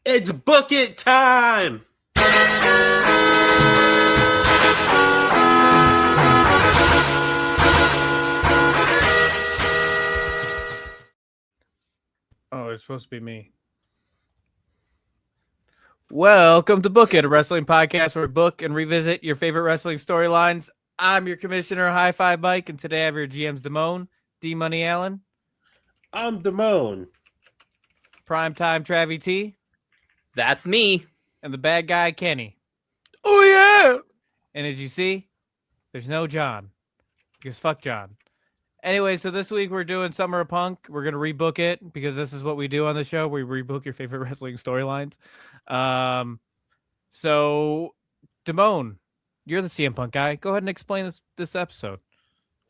It's book it time! Oh, it's supposed to be me. Welcome to Book It, a wrestling podcast where we book and revisit your favorite wrestling storylines. I'm your commissioner, High Five Mike, and today I have your GMs, Damone, D Money Allen. I'm Damone. Primetime Travie T. That's me. And the bad guy, Kenny. Oh, yeah. And as you see, there's no John. Because fuck John. Anyway, so this week we're doing Summer of Punk. We're going to rebook it because this is what we do on the show. We rebook your favorite wrestling storylines. So, Damone, you're the CM Punk guy. Go ahead and explain this episode.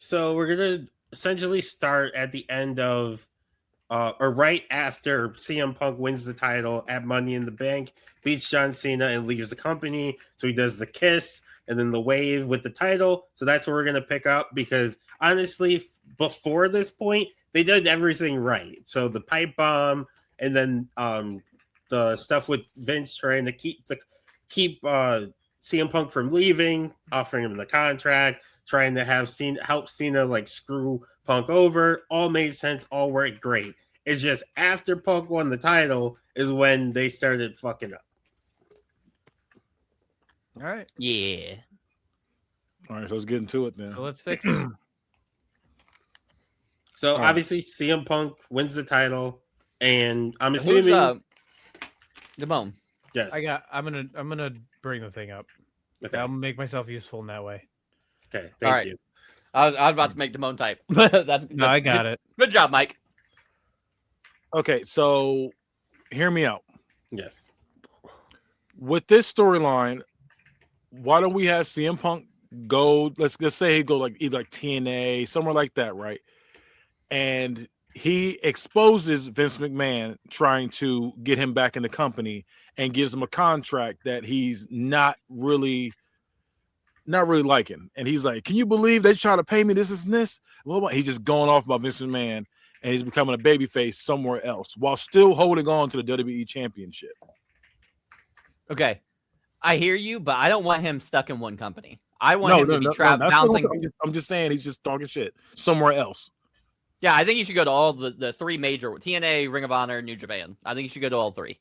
So we're going to essentially start at the end of, or right after CM Punk wins the title at Money in the Bank, beats John Cena and leaves the company. So he does the kiss and then the wave with the title. So that's what we're going to pick up because honestly, before this point, they did everything right. So the pipe bomb and then the stuff with Vince trying to keep CM Punk from leaving, offering him the contract, trying to have help Cena like screw Punk over, all made sense, all worked great. It's just after Punk won the title is when they started fucking up. All right. Yeah. All right, so let's get into it then. So let's fix it. So obviously CM Punk wins the title, and I'm assuming Damone. yes. I'm gonna bring the thing up. Okay. I'll make myself useful in that way. Okay. Thank you. I was about to make Damone type. that's I got it. Good job, Mike. Okay, so hear me out. Yes. With this storyline, why don't we have CM Punk go? Let's say he go like either like TNA, somewhere like that, right? And he exposes Vince McMahon trying to get him back in the company and gives him a contract that he's not really liking. And he's like, "Can you believe they try to pay me this and this?" Well, he's just going off about Vince McMahon and he's becoming a babyface somewhere else while still holding on to the WWE Championship. Okay. I hear you, but I don't want him stuck in one company. I want him to be bouncing. I'm just saying he's just talking shit somewhere else. Yeah, I think you should go to all the three major TNA, Ring of Honor, New Japan. I think you should go to all three.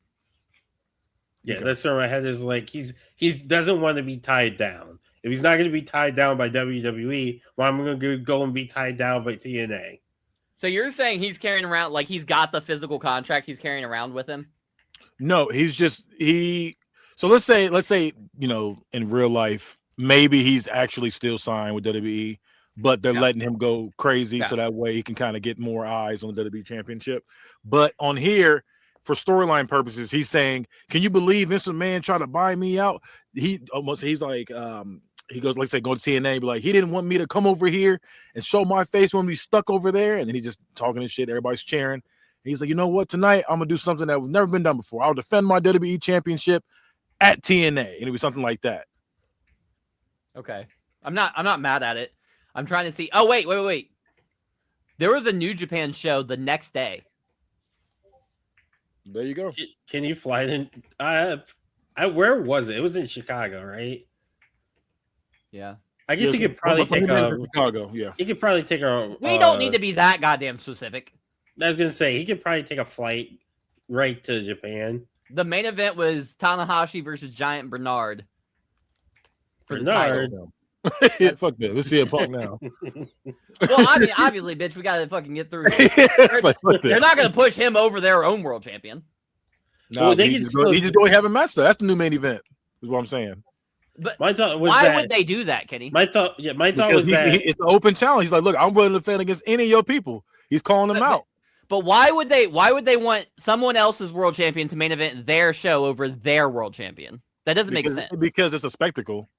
Yeah, that's where my head is like he doesn't want to be tied down. If he's not going to be tied down by WWE, well, I'm going to go and be tied down by TNA. So you're saying he's carrying around like he's got the physical contract he's carrying around with him? No, So let's say, in real life, maybe he's actually still signed with WWE, but they're letting him go crazy so that way he can kind of get more eyes on the WWE Championship. But on here, for storyline purposes, he's saying, "Can you believe Vince McMahon tried to buy me out?" He's like, he goes, let's say, go to TNA, be like, he didn't want me to come over here and show my face when we stuck over there, and then he's just talking and shit. Everybody's cheering. And he's like, you know what? Tonight I'm gonna do something that was never been done before. I'll defend my WWE Championship at TNA, and it'll be something like that. Okay, I'm not mad at it. I'm trying to see. Oh wait. There was a New Japan show the next day. There you go. Can you fly it in? Where was it? It was in Chicago, right? Yeah. I guess he could probably take Chicago. Yeah. He could probably take a. We don't need to be that goddamn specific. I was gonna say he could probably take a flight right to Japan. The main event was Tanahashi versus Giant Bernard. Bernard. Fuck that. Let's see a Punk now. Well, I mean, obviously, bitch, we gotta fucking get through. They're not gonna push him over their own world champion. No, well, he just go have a match though. That's the new main event. Is what I'm saying. But my thought was why would they do that, Kenny? My thought was that it's an open challenge. He's like, look, I'm willing to defend against any of your people. He's calling them out. But why would they want someone else's world champion to main event their show over their world champion? That doesn't make sense. Because it's a spectacle.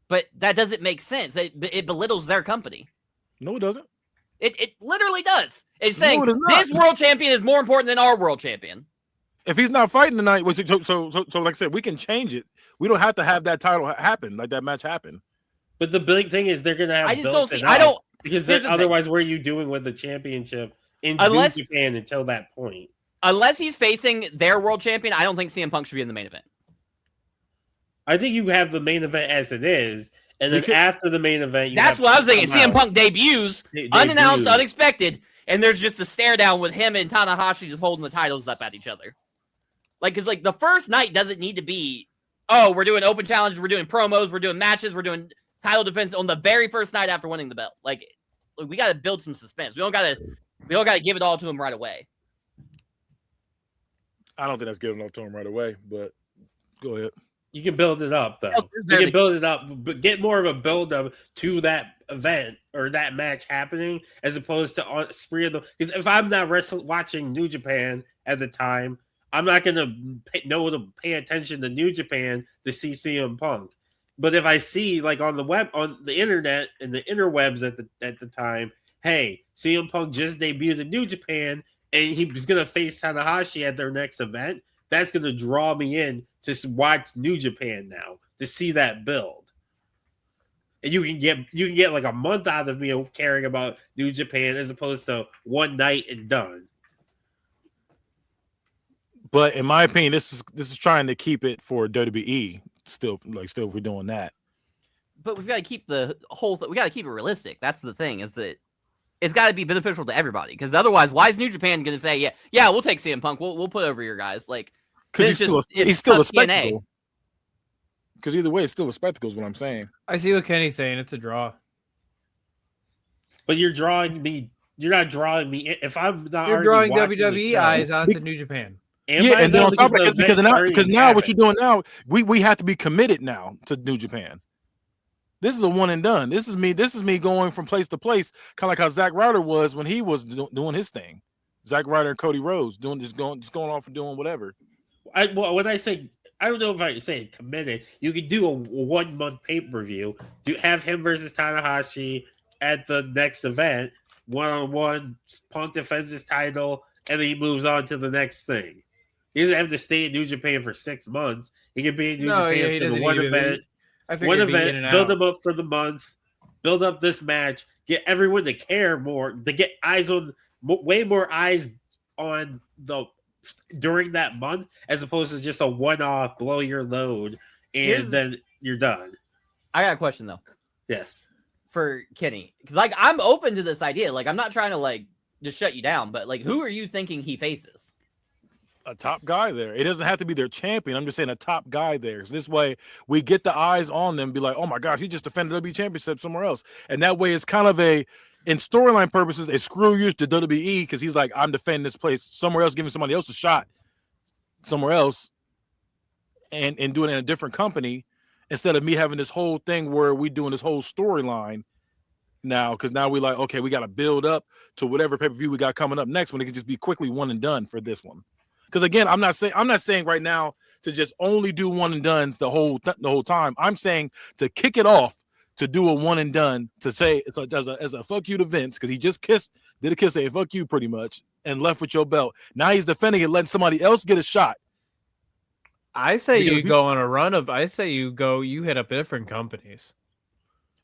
But that doesn't make sense. It belittles their company. No, it doesn't. It literally does. It's saying this world champion is more important than our world champion. If he's not fighting tonight, so like I said, we can change it. We don't have to have that title happen, like that match happen. But the big thing is they're going to have. I just don't see. I don't because otherwise, what are you doing with the championship in Japan until that point? unless he's facing their world champion, I don't think CM Punk should be in the main event. I think you have the main event as it is, and then after the main event, that's what I was thinking. CM Punk debuts, unannounced, unexpected, and there's just a stare down with him and Tanahashi just holding the titles up at each other. Like, because like the first night doesn't need to be, oh, we're doing open challenges, we're doing promos, we're doing matches, we're doing title defense on the very first night after winning the belt. Like we got to build some suspense. We don't got to give it all to him right away. I don't think that's giving it to him right away, but go ahead. You can build it up, though. You can build it up, but get more of a build up to that event or that match happening, as opposed to on spree of them. Because if I'm not watching New Japan at the time, I'm not going to pay attention to New Japan to see CM Punk. But if I see, like on the internet and the interwebs at the time, hey, CM Punk just debuted in New Japan and he was going to face Tanahashi at their next event, that's going to draw me in to watch New Japan now, to see that build. And you can get like a month out of me caring about New Japan as opposed to one night and done. But in my opinion, this is trying to keep it for WWE. Still, if we're doing that. But we've got to keep the whole. We got to keep it realistic. That's the thing. Is that it's got to be beneficial to everybody. Because otherwise, why is New Japan going to say, yeah, we'll take CM Punk. We'll put over your guys. Like, because he's still a spectacle. Because either way, it's still a spectacle. Is what I'm saying. I see what Kenny's saying. It's a draw. But you're drawing me. You're not drawing me. If I'm not, you're drawing WWE eyes onto New Japan. And then on top of it, because now what you're doing now, we have to be committed now to New Japan. This is a one and done. This is me going from place to place, kind of like how Zack Ryder was when he was doing his thing. Zack Ryder and Cody Rhodes going off and doing whatever. When I say, I don't know if I say committed. You could do a 1 month pay-per-view. Have him versus Tanahashi at the next event, 1-on-1. Punk defends his title, and then he moves on to the next thing. He doesn't have to stay in New Japan for 6 months. He can be in New Japan for the one event. Build him up for the month, build up this match, get everyone to care more, to get way more eyes on during that month, as opposed to just a one-off, blow your load, and then you're done. I got a question though. Yes, for Kenny, because like I'm open to this idea. Like I'm not trying to like just shut you down, but like who are you thinking he faces? A top guy there. It doesn't have to be their champion. I'm just saying a top guy there. So this way we get the eyes on them, be like, oh my gosh, he just defended the WWE Championship somewhere else. And that way it's kind of in storyline purposes, a screw you to WWE, because he's like, I'm defending this place somewhere else, giving somebody else a shot somewhere else and doing it in a different company, instead of me having this whole thing where we doing this whole storyline now, because now we like, okay, we got to build up to whatever pay-per-view we got coming up next, when it can just be quickly one and done for this one. Because again, I'm not saying right now to just only do one and dones the whole time. I'm saying to kick it off, to do a one and done, to say it's as a fuck you to Vince, because he just did a kiss, say fuck you pretty much, and left with your belt. Now he's defending it, letting somebody else get a shot. I say you go on a run of. I say you hit up different companies.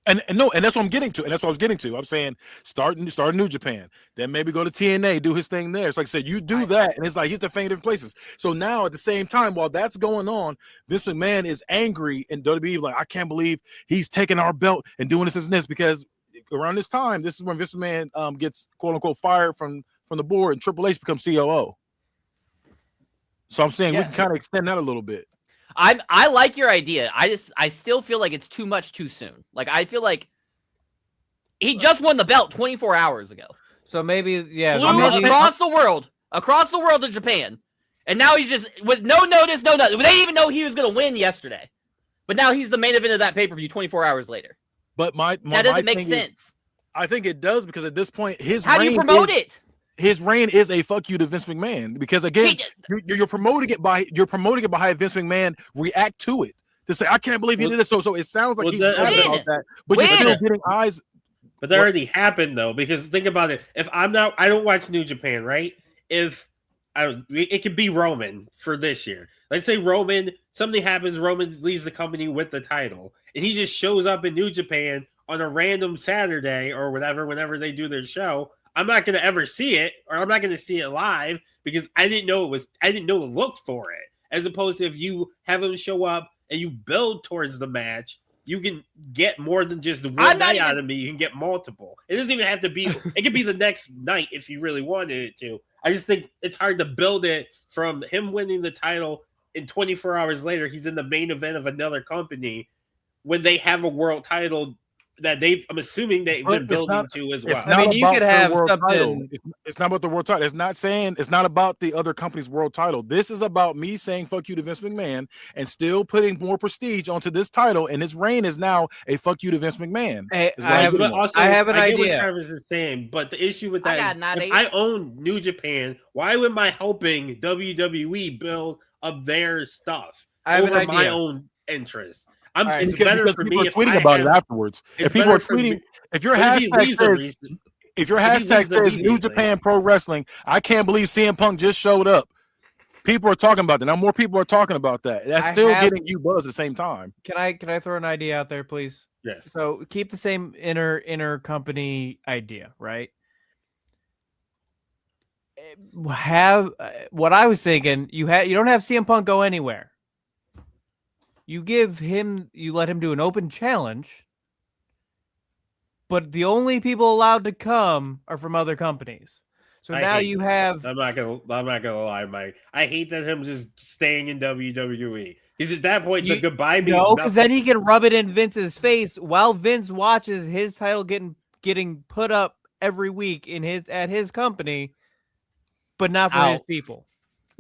And that's what I'm getting to. And that's what I was getting to. I'm saying start New Japan, then maybe go to TNA, do his thing there. It's like I said, you do that, and it's like he's defending different places. So now at the same time, while that's going on, Vince McMahon is angry, and WWE like, I can't believe he's taking our belt and doing this and this, because around this time, this is when Vince McMahon gets quote unquote fired from the board, and Triple H becomes COO. So I'm saying we can kind of extend that a little bit. I like your idea. I still feel like it's too much too soon. Like I feel like he just won the belt 24 hours ago. So maybe flew across the world to Japan, and now he's just with no notice, no nothing. They didn't even know he was going to win yesterday, but now he's the main event of that pay-per-view 24 hours later. But that doesn't make sense. I think it does, because at this point, how do you promote it? His reign is a fuck you to Vince McMahon, because again, you're promoting it by having Vince McMahon react to it, to say, I can't believe he did this. So it sounds like he's about that, but you're still getting eyes. But that already happened though, because think about it. If I don't watch New Japan, right? It could be Roman for this year. Let's say something happens, Roman leaves the company with the title, and he just shows up in New Japan on a random Saturday or whatever, whenever they do their show. I'm not going to ever see it, or I'm not going to see it live because I didn't know to look for it. As opposed to if you have him show up and you build towards the match, you can get more than just one night out of me. You can get multiple. It doesn't even have to be. It could be the next night if you really wanted it to. I just think it's hard to build it from him winning the title and 24 hours later he's in the main event of another company when they have a world title that I'm assuming they've been building to as well. I mean, you could have something. It's not about the world title. It's not saying it's not about the other company's world title. This is about me saying fuck you to Vince McMahon and still putting more prestige onto this title. And his reign is now a fuck you to Vince McMahon. Hey, I have an idea. What Travis is saying, but the issue with that is if I own New Japan, why am I helping WWE build up their stuff over my own interest? It's better for me if tweeting about it afterwards. If people are tweeting, if your hashtag says New Japan Pro Wrestling, I can't believe CM Punk just showed up. People are talking about that. Now more people are talking about that. That's still getting you buzz at the same time. Can I throw an idea out there, please? Yes. So keep the same inner company idea, right? Have what I was thinking. You don't have CM Punk go anywhere. You let him do an open challenge, but the only people allowed to come are from other companies. So now you have. I'm not gonna lie, Mike. I hate that him just staying in WWE. Because at that point, the goodbye means no, because then he can rub it in Vince's face while Vince watches his title getting put up every week at his company, but not for his people.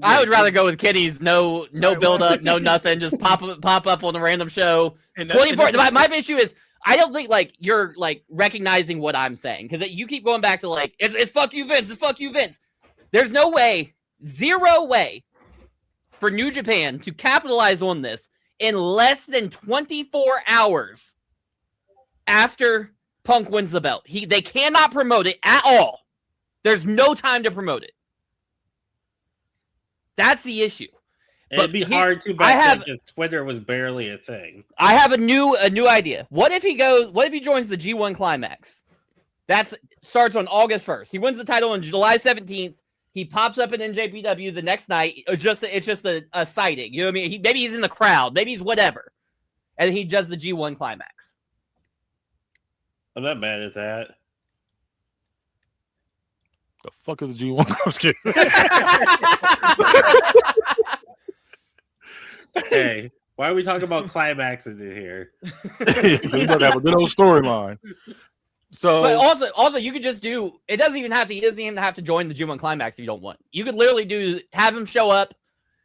I would rather go with Kenny's no build up, no nothing, just pop up on a random show. 24. My issue is I don't think you're recognizing what I'm saying because you keep going back to it's fuck you Vince, it's fuck you Vince. There's no way, zero way, for New Japan to capitalize on this in less than 24 hours after Punk wins the belt. They cannot promote it at all. There's no time to promote it. That's the issue. It'd be hard to back if Twitter was barely a thing. I have a new idea. What if he joins the G1 Climax? That starts on August 1st. He wins the title on July 17th. He pops up in NJPW the next night. It's just a sighting. You know what I mean? Maybe he's in the crowd. Maybe he's whatever. And he does the G1 Climax. I'm not mad at that. The fuck is the G1? I'm just kidding. Hey, why are we talking about climaxing in here? We have a good old storyline. So, but also, you could just do. It doesn't even have to. He doesn't even have to join the G1 Climax if you don't want. You could literally have him show up.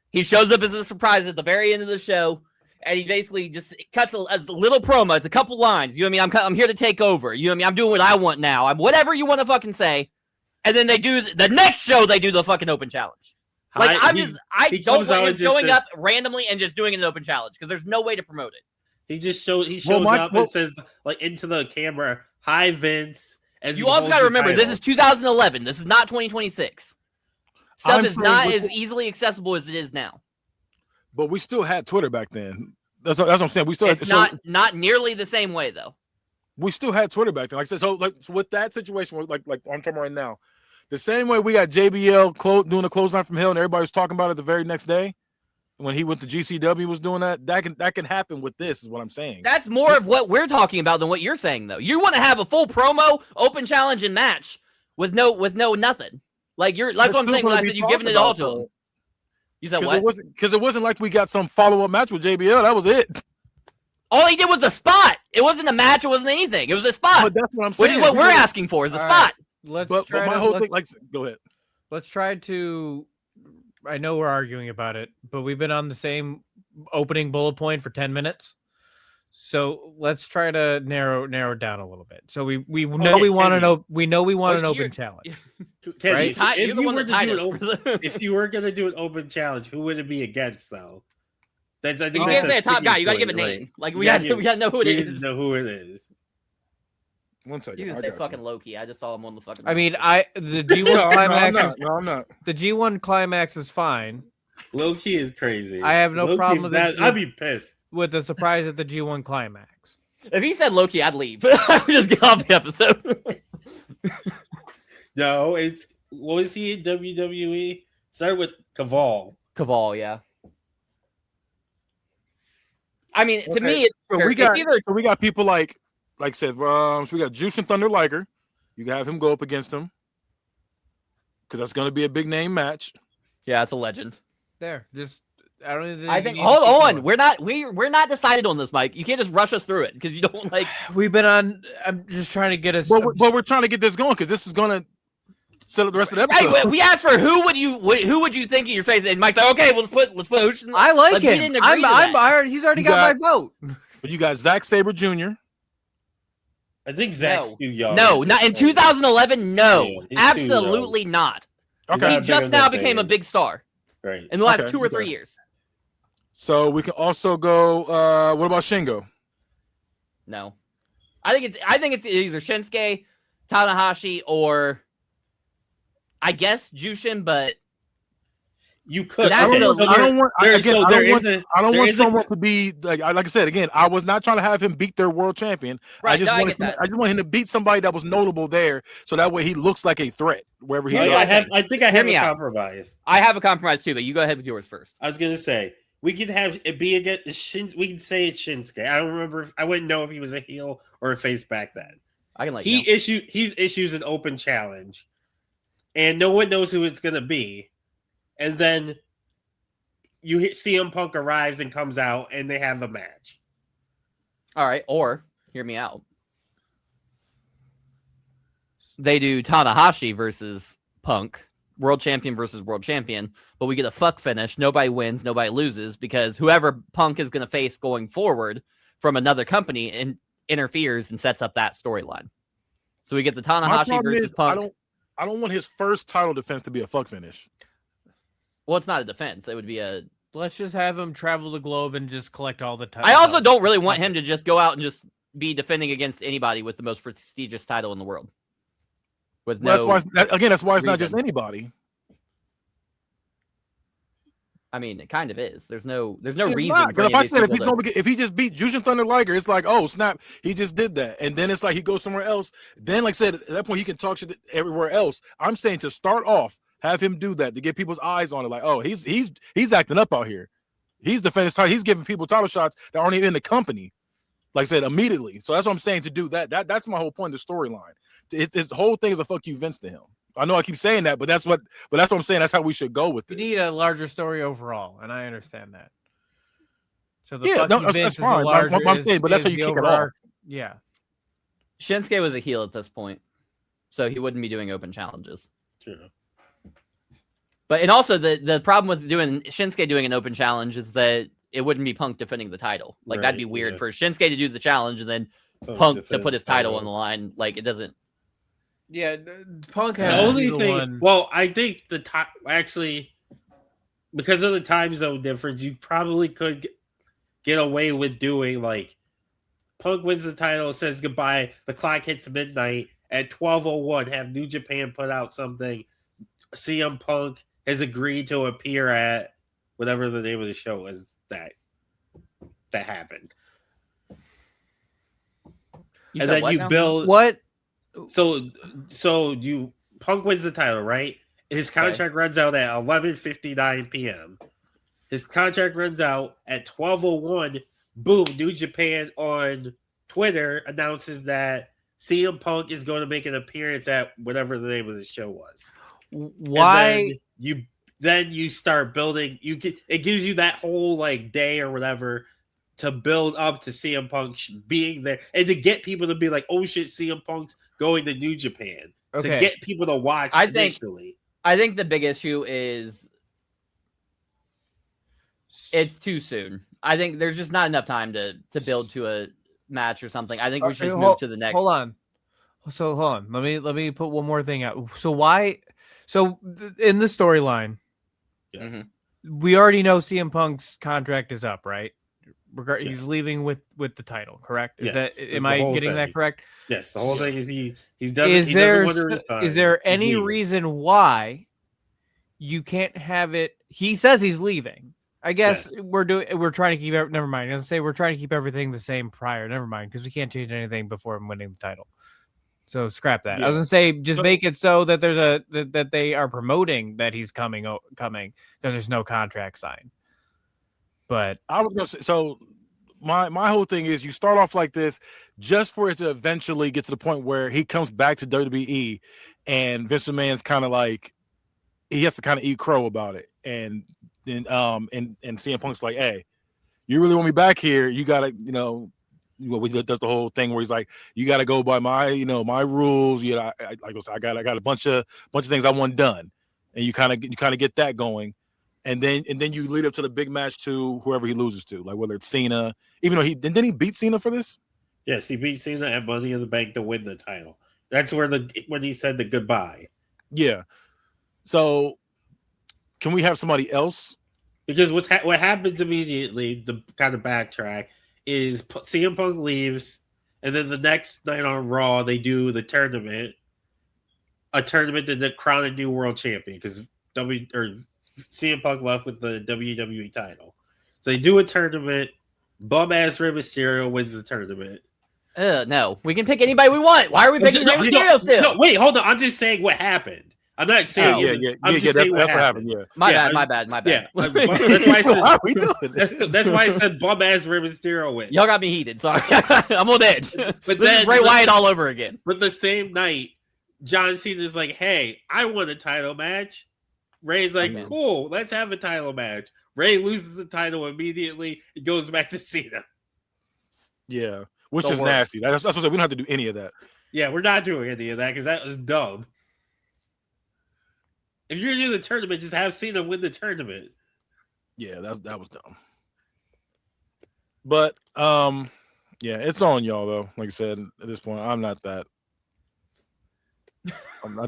He shows up as a surprise at the very end of the show, and he basically just cuts a little promo. It's a couple lines. You know what I mean? I'm here to take over. You know what I mean? I'm doing what I want now. I'm whatever you want to fucking say. And then they do the next show. They do the fucking open challenge. I don't want him showing up randomly and just doing an open challenge because there's no way to promote it. He shows up and says into the camera, "Hi Vince." You also got to remember this is 2011. This is not 2026. Stuff is not as easily accessible as it is now. But we still had Twitter back then. That's what I'm saying. We still not nearly the same way though. We still had Twitter back then. Like I said, so with that situation, like I'm talking right now, the same way we got JBL doing a clothesline from hell, and everybody was talking about it the very next day when he went to GCW was doing that. That can happen with this, is what I'm saying. That's more of what we're talking about than what you're saying, though. You want to have a full promo, open challenge, and match with no nothing. That's what I'm saying when I said you're giving it all to him. You said what? Because it wasn't like we got some follow-up match with JBL. That was it. All he did was a spot. It wasn't a match. It wasn't anything. It was a spot. But that's what I'm saying. Which is what we're asking for is a spot. Let's go ahead. Let's try to. I know we're arguing about it, but we've been on the same opening bullet point for 10 minutes. So let's try to narrow it down a little bit. So we know we want an open challenge. Right? If you were going to do an open challenge, who would it be against though? You can't say a top guy. You got to give a name. We got to know who it is. Know who it is. 1 second. You can say fucking Loki. I just saw him on the fucking. I mean, the G1 climax. No, I'm not. The G1 climax is fine. Loki is crazy. I have no problem with that. I'd be pissed with the surprise at the G1 climax. If he said Loki, I'd leave. I would just get off the episode. No, it's what was he in WWE? Started with Caval. Caval, yeah. I mean, to Okay, me, it's, So we got people like I said, so we got Jushin Thunder Liger. You can have him go up against him because that's going to be a big name match. yeah, it's a legend. There, just I don't even I think. Hold on, we're not decided on this, Mike. You can't just rush us through it because you don't like. We've been on. I'm just trying to get us. But we're trying to get this going because this is going to set up the rest of the episode. Right, we asked for who would you think in your face, and Mike's like, okay, let's put Ocean. I like like, we him. didn't agree to that. He's already You got my vote. But you got Zack Sabre Jr. I think Zach's too young. No, not in 2011. No, Yeah, he's absolutely not. Okay. He just now became a big star Right. in the last Okay, 2 or 3 years. So we can also go. What about Shingo? No, I think it's either Shinsuke, Tanahashi, or I guess Jushin, but You could. That's I don't want someone a, to be like I said again. I was not trying to have him beat their world champion. Right, I just no, I get that. want him to beat somebody that was notable there, so that way he looks like a threat wherever he Right, goes. I think I have me a out. compromise. I have a compromise too. But you go ahead with yours first. I was gonna say we could have it be against we can say it's Shinsuke. I don't remember. I wouldn't know if he was a heel or a face back then. I can let He you know. issues an open challenge, and no one knows who it's gonna be, and then you hit CM Punk arrives and comes out, and they have the match. All right, or hear me out. They do Tanahashi versus Punk, world champion versus world champion, but we get a fuck finish. Nobody wins, nobody loses, because whoever Punk is going to face going forward from another company interferes and sets up that storyline. So we get the My Tanahashi problem versus is, Punk. I don't want his first title defense to be a fuck finish. Well, it's not a defense. It would be a. Let's just have him travel the globe and just collect all the titles. I also don't really want him to just go out and just be defending against anybody with the most prestigious title in the world. With no, That's why it's not just reason. anybody. I mean, it kind of is. There's no reason. Not, For if I said people if he just beat Jushin Thunder Liger, it's like, oh snap, he just did that, and then it's like he goes somewhere else. Then, like I said, at that point he can talk shit everywhere else. I'm saying to start off, have him do that to get people's eyes on it. Like, oh, he's acting up out here. He's defending his title. He's giving people title shots that aren't even in the company. Like I said, immediately. So that's what I'm saying, to do that. That's my whole point of the storyline. His whole thing is a fuck you Vince to him. I know I keep saying that, but that's what I'm saying. That's how we should go with this. We need a larger story overall, and I understand that. So the that's fine. I'm saying, but that's how you kick it off. Yeah. Shinsuke was a heel at this point, so he wouldn't be doing open challenges. True. But and also the problem with doing Shinsuke doing an open challenge is that it wouldn't be Punk defending the title. Like that'd be weird for Shinsuke to do the challenge and then Punk to put his title on the line. Like it doesn't. Yeah, Punk has The only thing. one. Well, I think the time actually, because of the time zone difference, you probably could get away with doing like Punk wins the title, says goodbye. The clock hits midnight at 12:01. Have New Japan put out something. CM Punk has agreed to appear at whatever the name of the show is that happened. You And said then what you now? build What? So you Punk wins the title, right? His contract runs out at 11:59 p.m. His contract runs out at 12:01. Boom! New Japan on Twitter announces that CM Punk is going to make an appearance at whatever the name of the show was. Why? Then you start building. It gives you that whole like day or whatever to build up to CM Punk being there and to get people to be like, oh shit, CM Punk's going to New Japan. Okay. To get people to watch initially. I think the big issue is it's too soon. I think there's just not enough time to build to a match or something. I think we should just move to the next. Hold on. Let me put one more thing out. So why? So in the storyline, Yes. we already know CM Punk's contract is up, right? He's leaving with the title, correct? Yes, Is that that's am the I whole getting thing. that correct? Yes, the whole thing is he doesn't. Is he there doesn't want to resign. is there He's any leaving. reason why you can't have it? He says he's leaving. I guess we're trying to keep. Never mind. We're trying to keep everything the same prior. Never mind, because we can't change anything before him winning the title. So scrap that. Yeah. I was gonna say just So- make it so that there's that they are promoting that he's coming because there's no contract signed. But I was gonna say, so my whole thing is you start off like this just for it to eventually get to the point where he comes back to WWE and Vince McMahon's kind of like he has to kind of eat crow about it, and then and CM Punk's like, hey, you really want me back here? You gotta, he does the whole thing where he's like, you gotta go by my, my rules. I got a bunch of things I want done, and you kind of get that going. And then you lead up to the big match to whoever he loses to, like whether it's Cena, even though didn't he beat Cena for this? Yes, he beat Cena at Money in the Bank to win the title. That's when he said the goodbye. Yeah. So can we have somebody else? Because what happens immediately, the kind of backtrack, is CM Punk leaves, and then the next night on Raw they do the tournament, a tournament to crown a new world champion because CM Punk left with the WWE title. So they do a tournament. Bum ass Rey Mysterio wins the tournament. No, we can pick anybody we want. Why are we picking Rey Mysterio still? No, wait, hold on. I'm just saying what happened. I'm not saying. That's what happened. Yeah, my bad. Yeah, That's that's why I said bum ass Rey Mysterio win. Y'all got me heated. Sorry, I'm on edge. But this then is Bray Wyatt all over again. But the same night, John Cena's like, "Hey, I won a title match." Ray's like, "Cool, let's have a title match." Ray loses the title immediately. It goes back to Cena. Yeah, which is nasty. That's what I said. We don't have to do any of that. Yeah, we're not doing any of that because that was dumb. If you're gonna do the tournament, just have Cena win the tournament. Yeah, that was dumb. But yeah, it's on y'all though. Like I said, at this point, I'm not that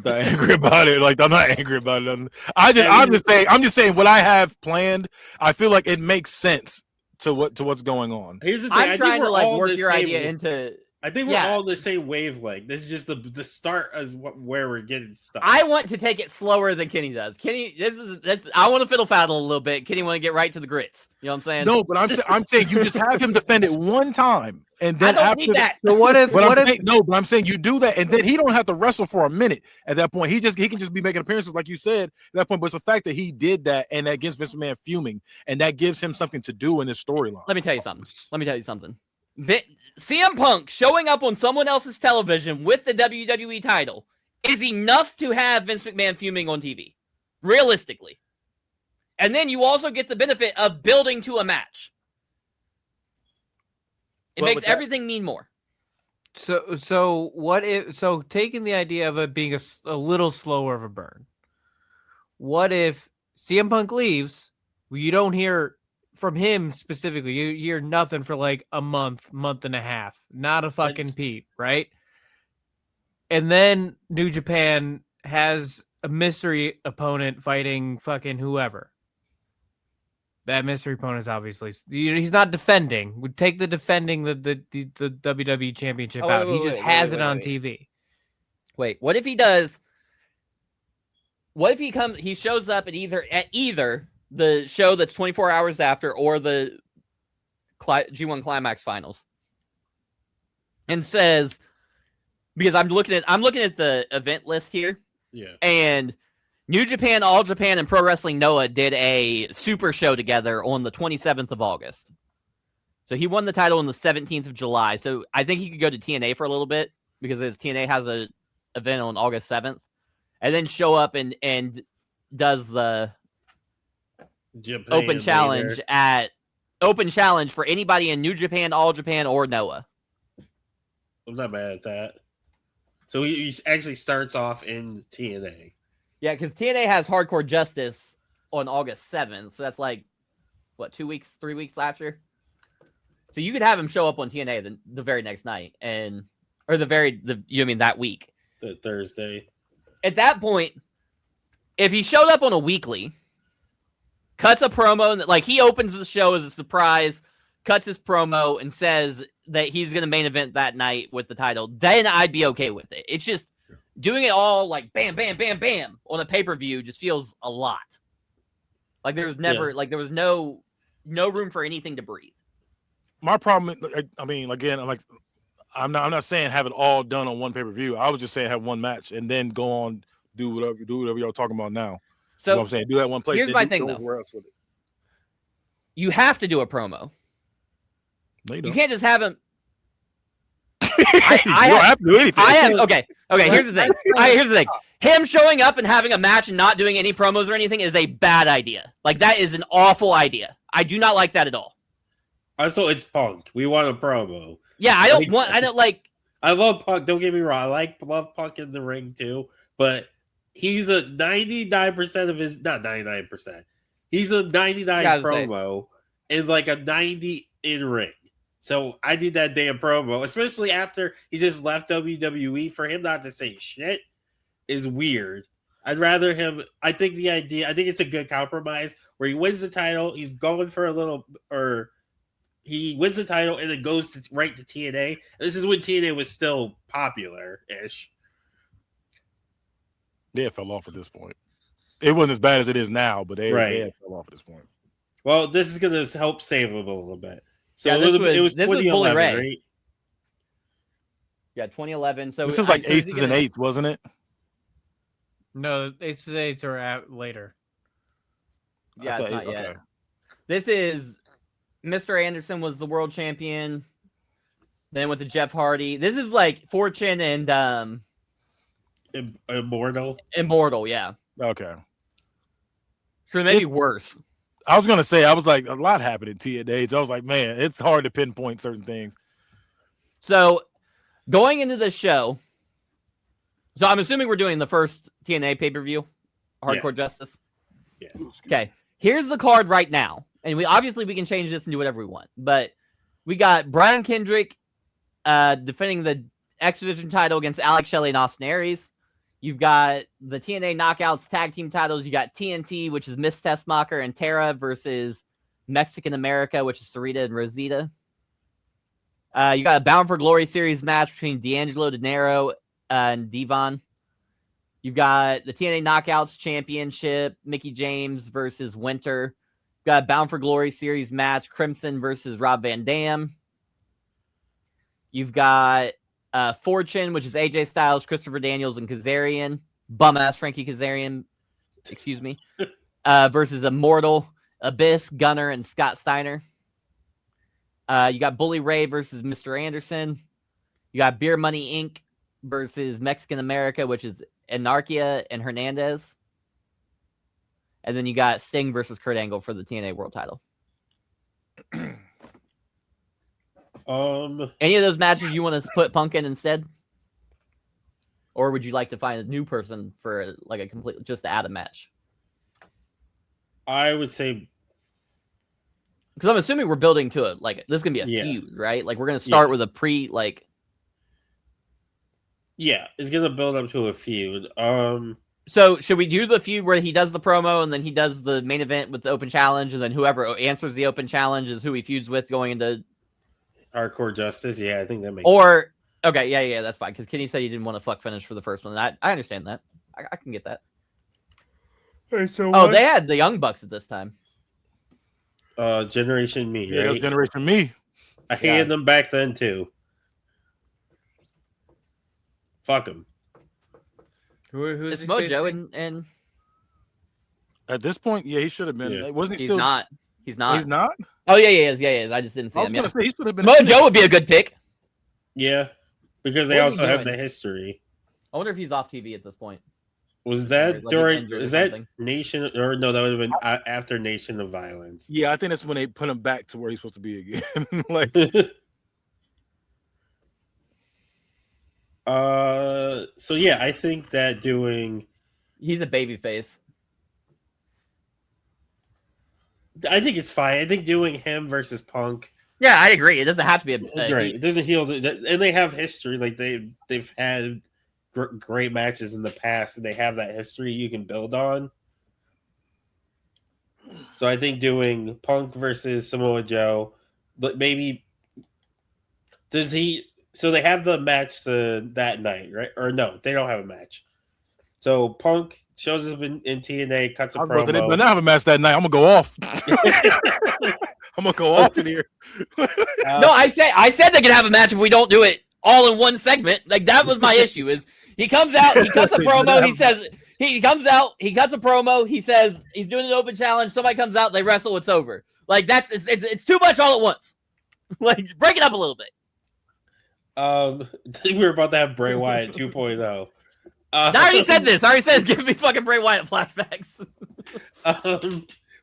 angry about it. Like I'm not angry about it. I'm just saying what I have planned. I feel like it makes sense to what's going on. Here's the thing. I'm trying to work your idea into. I think we're all the same wavelength. This is just the start as where we're getting stuck. I want to take it slower than Kenny does. Kenny, this I want to fiddle faddle a little bit. Kenny want to get right to the grits. You know what I'm saying? No, but I'm saying you just have him defend it one time, and then I don't need that. So what if? But I'm saying you do that, and then he don't have to wrestle for a minute. At that point, he can just be making appearances, like you said. At that point, but it's the fact that he did that, and that gets Vince McMahon fuming, and that gives him something to do in his storyline. Let me tell you something. CM Punk showing up on someone else's television with the WWE title is enough to have Vince McMahon fuming on TV, realistically. And then you also get the benefit of building to a match. It makes everything mean more. So what if? So taking the idea of it being a little slower of a burn. What if CM Punk leaves? Well, you don't hear from him specifically. You hear nothing for like a month and a half. Not a fucking peep, right? And then New Japan has a mystery opponent fighting fucking whoever. That mystery opponent is obviously he's not defending. We take the defending the WWE Championship out. He just has it on TV. Wait, what if he does? What if he shows up at either the show that's 24 hours after or the G1 Climax finals, and says, because I'm looking at the event list here, and New Japan, All Japan, and Pro Wrestling Noah did a super show together on the 27th of August. So he won the title on the 17th of July. So I think he could go to TNA for a little bit because TNA has a event on August 7th, and then show up and does the open challenge for anybody in New Japan, All Japan, or Noah. I'm not mad at that. So he actually starts off in TNA. Yeah, because TNA has Hardcore Justice on August 7th. So that's like, what, 3 weeks after? So you could have him show up on TNA the very next night, that week. The Thursday. At that point, if he showed up on a weekly, cuts a promo, like he opens the show as a surprise, cuts his promo, and says that he's going to main event that night with the title, then I'd be okay with it. It's just doing it all like bam, bam, bam, bam on a pay-per-view just feels a lot. Like there was no room for anything to breathe. My problem, I mean, again, I'm like, I'm not saying have it all done on one pay-per-view. I was just saying have one match and then go on do whatever y'all talking about now. So you know what I'm saying, do that one place. Here's my thing, though. Else with it. You have to do a promo. No, you can't just have him. You don't have to do anything. Okay. Here's the thing. Here's the thing. Him showing up and having a match and not doing any promos or anything is a bad idea. Like, that is an awful idea. I do not like that at all. Also, it's Punk. We want a promo. Yeah, I love Punk. Don't get me wrong. I love Punk in the ring too, but he's a 99% of his, not 99%. He's a 99 promo and like a 90 in ring. So I need that damn promo, especially after he just left WWE. For him not to say shit is weird. I'd rather him. I think it's a good compromise where he wins the title. He's going for a little, or he wins the title and then goes right to TNA. This is when TNA was still popular-ish. Yeah, it fell off at this point. It wasn't as bad as it is now, but they fell off at this point. Well, this is going to help save them a little bit. So yeah, it was 2011, right? Yeah, 2011. So this is like Aces and Eights, wasn't it? No, Aces and Eights are later. Yeah, it's not yet. This is Mr. Anderson was the world champion. Then with the Jeff Hardy. This is like Fortune and Immortal, yeah. Okay. So maybe worse. I was gonna say, I was like, a lot happened at TNA. I was like, man, it's hard to pinpoint certain things. So going into the show, so I'm assuming we're doing the first TNA pay-per-view, Hardcore Justice. Yeah. Okay. Here's the card right now. And we can change this and do whatever we want. But we got Brian Kendrick defending the X Division title against Alex Shelley and Austin Aries. You've got the TNA Knockouts tag team titles. You got TNT, which is Miss Tessmacher and Tara versus Mexican America, which is Sarita and Rosita. You got a Bound for Glory series match between D'Angelo De Niro and Devon. You've got the TNA Knockouts Championship, Mickie James versus Winter. You've got a Bound for Glory series match, Crimson versus Rob Van Dam. You've got Fortune, which is AJ Styles, Christopher Daniels, and Kazarian. Bum-ass Frankie Kazarian, excuse me. Versus Immortal, Abyss, Gunner, and Scott Steiner. You got Bully Ray versus Mr. Anderson. You got Beer Money Inc. versus Mexican America, which is Anarchia and Hernandez. And then you got Sting versus Kurt Angle for the TNA World title. Any of those matches you want to put Punk in instead? Or would you like to find a new person for like a complete, just to add a match? I would say, because I'm assuming we're building to it. Like, this is going to be a feud, right? Like, we're going to start with a yeah, it's going to build up to a feud. So should we do the feud where he does the promo and then he does the main event with the open challenge, and then whoever answers the open challenge is who he feuds with going into Hardcore Justice? Yeah, I think that makes sense. Okay, yeah, that's fine. Because Kenny said he didn't want to fuck finish for the first one. I understand that. I can get that. Hey, so they had the Young Bucks at this time. Generation Me. Yeah, right? it was Generation Me. I hated them back then too. Fuck them. Who's it's Mojo and at this point, he should have been. Yeah. Wasn't he he's still? not. He's not. He's not. Oh yeah, he is. I just didn't see I him. was gonna say he should have been. Mojo would be a good pick. Yeah, because they also have the history. I wonder if he's off TV at this point. Was that like during? Is that Nation? Or no, that would have been after Nation of Violence. Yeah, I think that's when they put him back to where he's supposed to be again. Like, so yeah, I think that doing. He's a babyface. I think it's fine. I think doing him versus Punk. Yeah, I agree. It doesn't have to be great. It doesn't heal, and they have history. Like they've had great matches in the past, and they have that history you can build on. So I think doing Punk versus Samoa Joe, but maybe does he? So they have the match that night, right? Or no, they don't have a match. So Punk shows up in TNA, cuts a promo. They didn't have a match that night. I'm gonna go off. I'm gonna go off in here. No, I said they could have a match if we don't do it all in one segment. Like that was my issue. Is he comes out, he cuts a promo, he says he comes out, he cuts a promo, he says he's doing an open challenge. Somebody comes out, they wrestle, it's over. Like it's too much all at once. Like break it up a little bit. We were about to have Bray Wyatt 2.0. I already said this. I already said give me fucking Bray Wyatt flashbacks.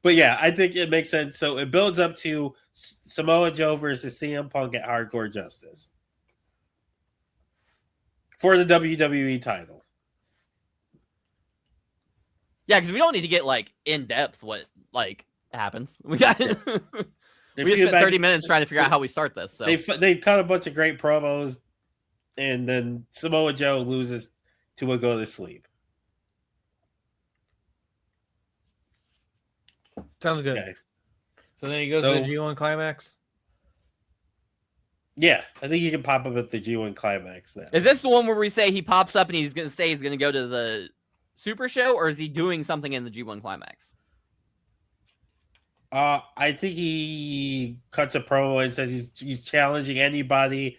But yeah, I think it makes sense. So it builds up to Samoa Joe versus CM Punk at Hardcore Justice for the WWE title. Yeah, because we don't need to get like in depth what like happens. We got we just spent 30 minutes trying to figure out how we start this. So they cut a bunch of great promos, and then Samoa Joe loses to a go to sleep. Sounds good. Okay. So then he goes to the G1 Climax. Yeah, I think you can pop up at the G1 Climax now. Is this the one where we say he pops up and he's going to say he's going to go to the Super Show, or is he doing something in the G1 Climax? I think he cuts a promo and says he's challenging anybody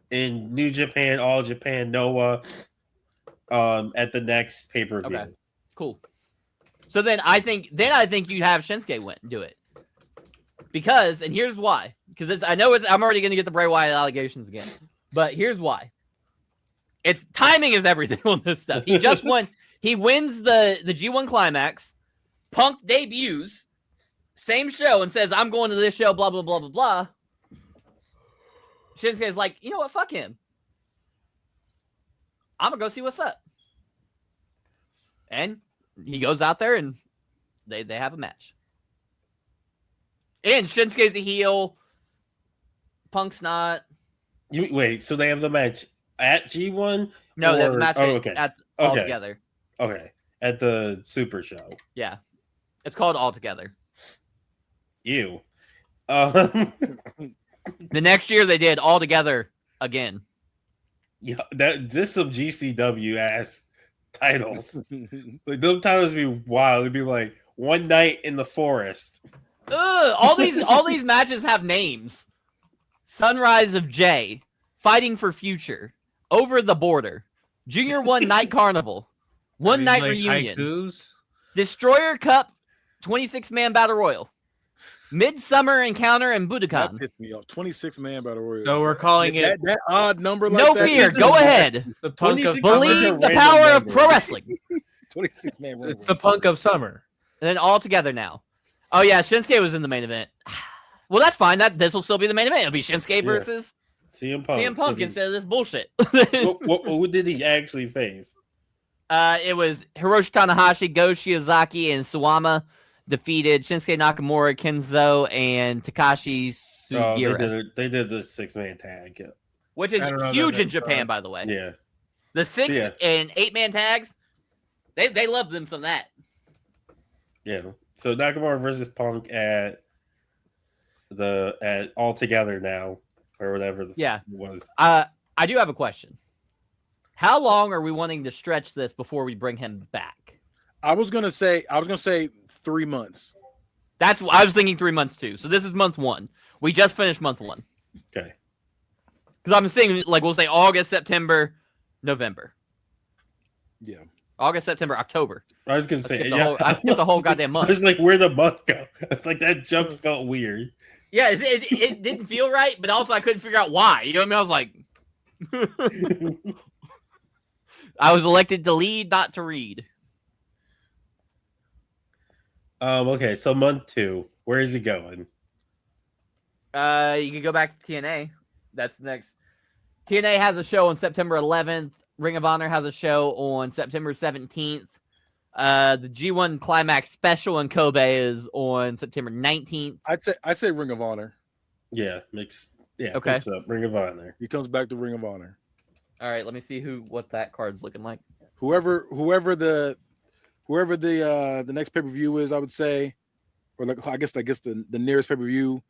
in New Japan, All Japan, Noah, at the next pay-per-view. Okay, cool. So then I think you have Shinsuke do it. Because, and here's why. Because I'm already going to get the Bray Wyatt allegations again. But here's why. It's timing is everything on this stuff. He just won. He wins the G1 Climax. Punk debuts. Same show and says, I'm going to this show, blah, blah, blah, blah, blah. Shinsuke's like, you know what? Fuck him. I'm going to go see what's up. And he goes out there and they have a match. And Shinsuke's a heel. Punk's not. Wait, so they have the match at G1? No, they have the match all Okay. together. Okay, at the Super Show. Yeah. It's called All Together. Ew. The next year they did All Together again. Yeah, this some GCW ass titles. Like those titles would be wild. It'd be like One Night in the Forest. Ugh, all these matches have names. Sunrise of J, Fighting for Future, Over the Border, Junior One Night Carnival, One Night Reunion, haikus? Destroyer Cup, 26-man Battle Royal, Midsummer Encounter, and That Budokan. pissed me off. 26-man battle royal. So we're calling it that odd number. Like No that fear, go ahead. the Punk of 26 Summer. Believe the power of pro wrestling. 26-man. It's the Punk of Summer. And then All Together now. Oh yeah, Shinsuke was in the main event. Well, that's fine. This will still be the main event. It'll be Shinsuke versus CM Punk. CM Punk instead of this bullshit. Who did he actually face? It was Hiroshi Tanahashi, Go Shiozaki, and Suwama defeated Shinsuke Nakamura, Kenzo, and Takashi Sugiura, They did the 6-man tag. Yeah. which is huge in Japan, by the way. Yeah. The 6 and 8-man tags, they love them some of that. Yeah. So Nakamura versus Punk at All Together now, or whatever it was. I do have a question. How long are we wanting to stretch this before we bring him back? I was gonna say 3 months. That's what I was thinking. 3 months too. So this is month 1. We just finished month 1. Okay. Because I'm saying, like, we'll say August, September, November. Yeah. August, September, October. I was gonna say, I skipped the whole goddamn month. It's like where the month go. It's like that jump felt weird. Yeah, it didn't feel right, but also I couldn't figure out why. You know what I mean? I was like, I was elected to lead, not to read. Okay, so month 2. Where is he going? You can go back to TNA. That's next. TNA has a show on September 11th. Ring of Honor has a show on September 17th. The G1 Climax special in Kobe is on September 19th. I'd say Ring of Honor. Yeah, Okay. Mix up. Ring of Honor. He comes back to Ring of Honor. All right, let me see what that card's looking like. Whoever the next pay-per-view is, I would say, or like I guess the nearest pay-per-view,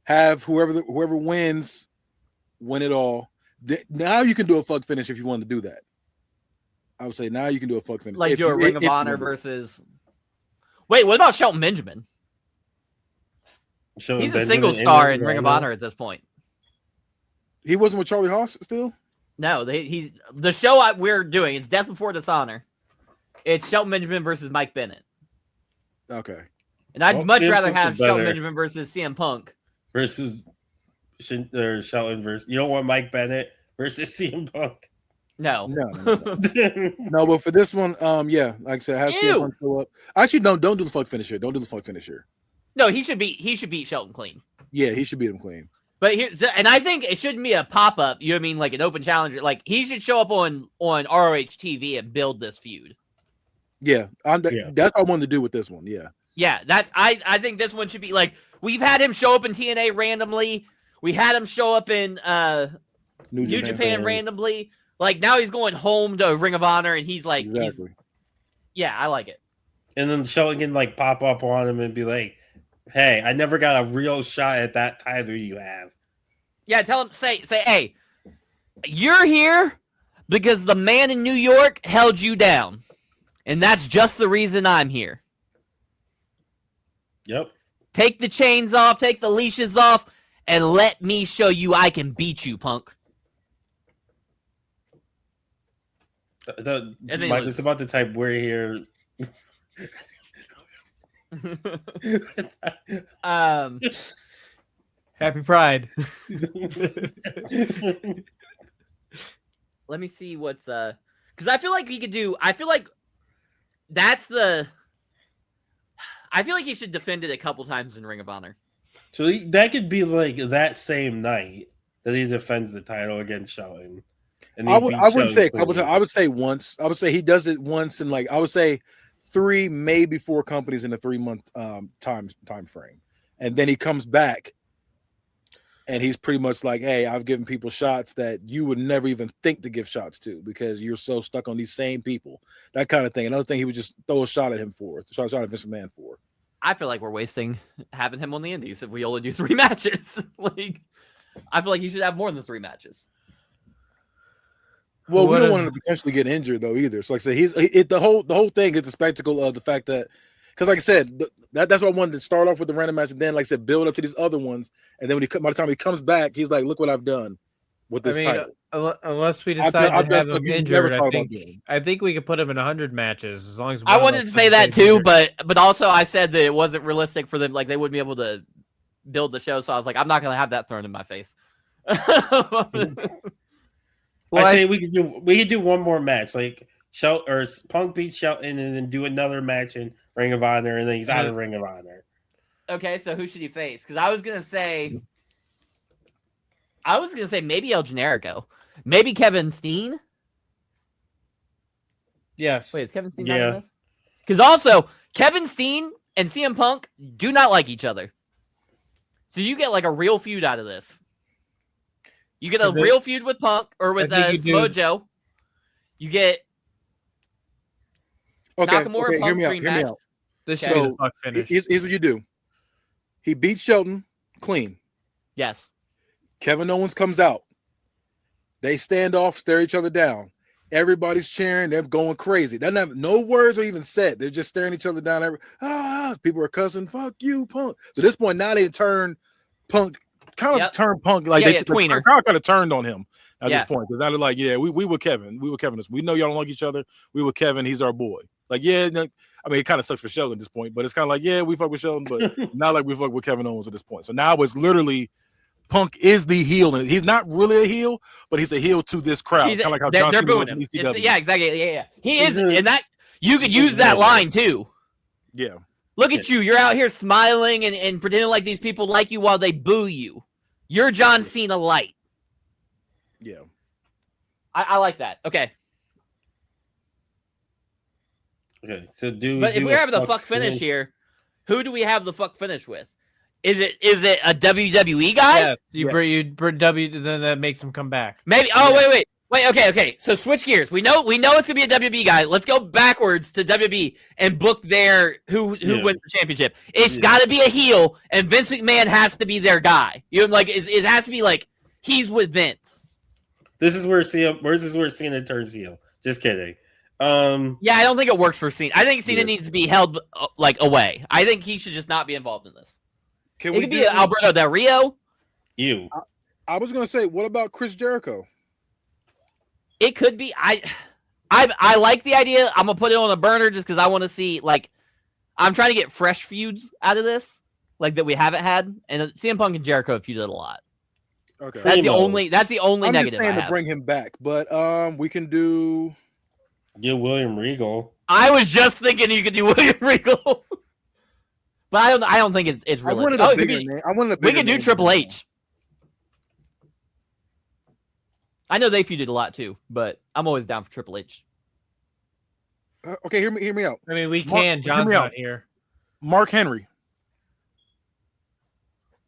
have whoever wins win it all. Now you can do a fuck finish if you want to do that. I would say now you can do a fuck finish. Like do a Ring of Honor versus. Wait, what about Shelton Benjamin? He's a single star in Ring of Honor at this point. He wasn't with Charlie Haas still? No, he's the show we're doing. It's Death Before Dishonor. It's Shelton Benjamin versus Mike Bennett. Okay. And I'd much CM rather Punk have is Shelton better. Benjamin versus CM Punk. Versus Shelton versus. You don't want Mike Bennett versus CM Punk. No. No, but for this one, yeah, like I said, have CM Punk show up. Actually, don't do the fuck finisher. Don't do the fuck finisher. No, he should beat Shelton clean. Yeah, he should beat him clean. But and I think it shouldn't be a pop up. You know what I mean, like an open challenger. Like he should show up on ROH TV and build this feud. Yeah, that's what I wanted to do with this one. Yeah. Yeah, I think this one should be like we've had him show up in TNA randomly. We had him show up in New Japan randomly. Like now he's going home to Ring of Honor and he's like exactly. Yeah, I like it. And then Shelton can like pop up on him and be like, "Hey, I never got a real shot at that title you have." Yeah, tell him say, "Hey, you're here because the man in New York held you down. And that's just the reason I'm here." Yep. Take the chains off, take the leashes off, and let me show you I can beat you, punk. Mike was about to type, "We're here." Happy Pride. Let me see what's because I feel like he could do. I feel like he should defend it a couple times in Ring of Honor. So that could be like that same night that he defends the title against Shelton. And I wouldn't say a couple times. I would say once. I would say he does it once in like I would say 3, maybe 4 companies in a 3-month time frame, and then he comes back, and he's pretty much like, "Hey, I've given people shots that you would never even think to give shots to because you're so stuck on these same people." That kind of thing. Another thing he would just throw a shot at him for, shot at Vince McMahon for. I feel like we're wasting having him on the Indies if we only do 3 matches. Like, I feel like he should have more than 3 matches. Well, we don't want him to potentially get injured though either. So like I said, the whole thing is the spectacle of the fact that, because like I said, that's why I wanted to start off with the random match and then like I said, build up to these other ones, and then by the time he comes back, he's like, "Look what I've done with this title." Unless we decide to have him injured, I think we could put him in 100 matches as long as. I wanted to say that too, but also I said that it wasn't realistic for them. Like they wouldn't be able to build the show, so I was like, I'm not gonna have that thrown in my face. Well, I say we could do one more match, like Punk beats Shelton, and then do another match in Ring of Honor, and then he's out of Ring of Honor. Okay, so who should he face? Because I was gonna say maybe El Generico, maybe Kevin Steen. Yes. Wait, is Kevin Steen not in this? Because also Kevin Steen and CM Punk do not like each other, so you get like a real feud out of this. You get a real feud with Punk or with Mojo. You get Nakamura Punk dream match. This should be the fuck finish. Here's what you do. He beats Shelton clean. Yes. Kevin Owens comes out. They stand off, stare each other down. Everybody's cheering. They're going crazy. No words are even said. They're just staring each other down. People are cussing. "Fuck you, Punk." So at this point, now they turn Punk. Turn Punk like the crowd kind of turned on him at this point because now they're like, "Yeah, we were Kevin. We were Kevin. We know y'all don't like each other. We were Kevin. He's our boy." Like, yeah, I mean, it kind of sucks for Sheldon at this point, but it's kind of like, yeah, we fuck with Sheldon, but not like we fuck with Kevin Owens at this point. So now it's literally Punk is the heel, and he's not really a heel, but he's a heel to this crowd. Kind of like how John Cena booing him. Yeah, exactly. Yeah. He is, and that you could use that line too. Yeah. Look at you. You're out here smiling and pretending like these people like you while they boo you. You're John Cena light. Yeah. I like that. Okay. Okay, so if we're having the fuck finish here, who do we have the fuck finish with? Is it a WWE guy? Yeah, you bring W, then that makes him come back. Maybe. Oh, wait. Okay. So switch gears. We know it's gonna be a WWE guy. Let's go backwards to WWE and book their who wins the championship. It's got to be a heel, and Vince McMahon has to be their guy. You know, like it has to be like he's with Vince. This is where Cena turns heel. Just kidding. Yeah, I don't think it works for Cena. I think Cena needs to be held like away. I think he should just not be involved in this. It could be Alberto Del Rio. I was gonna say, what about Chris Jericho? It could be. I like the idea. I'm gonna put it on a burner just because I want to see. Like, I'm trying to get fresh feuds out of this, like that we haven't had. And CM Punk and Jericho have feuded a lot. Okay. That's the only. That's the only I'm negative just saying I to have. bring him back, but we can do. Get William Regal. I was just thinking you could do William Regal, but I don't think it's I really. wanted a bigger name. I wanted a We bigger could do name Triple than that. H. I know they feuded a lot too, but I'm always down for Triple H. Okay, hear me out. I mean, we Mark, can. hear John's me out. not here. Mark Henry.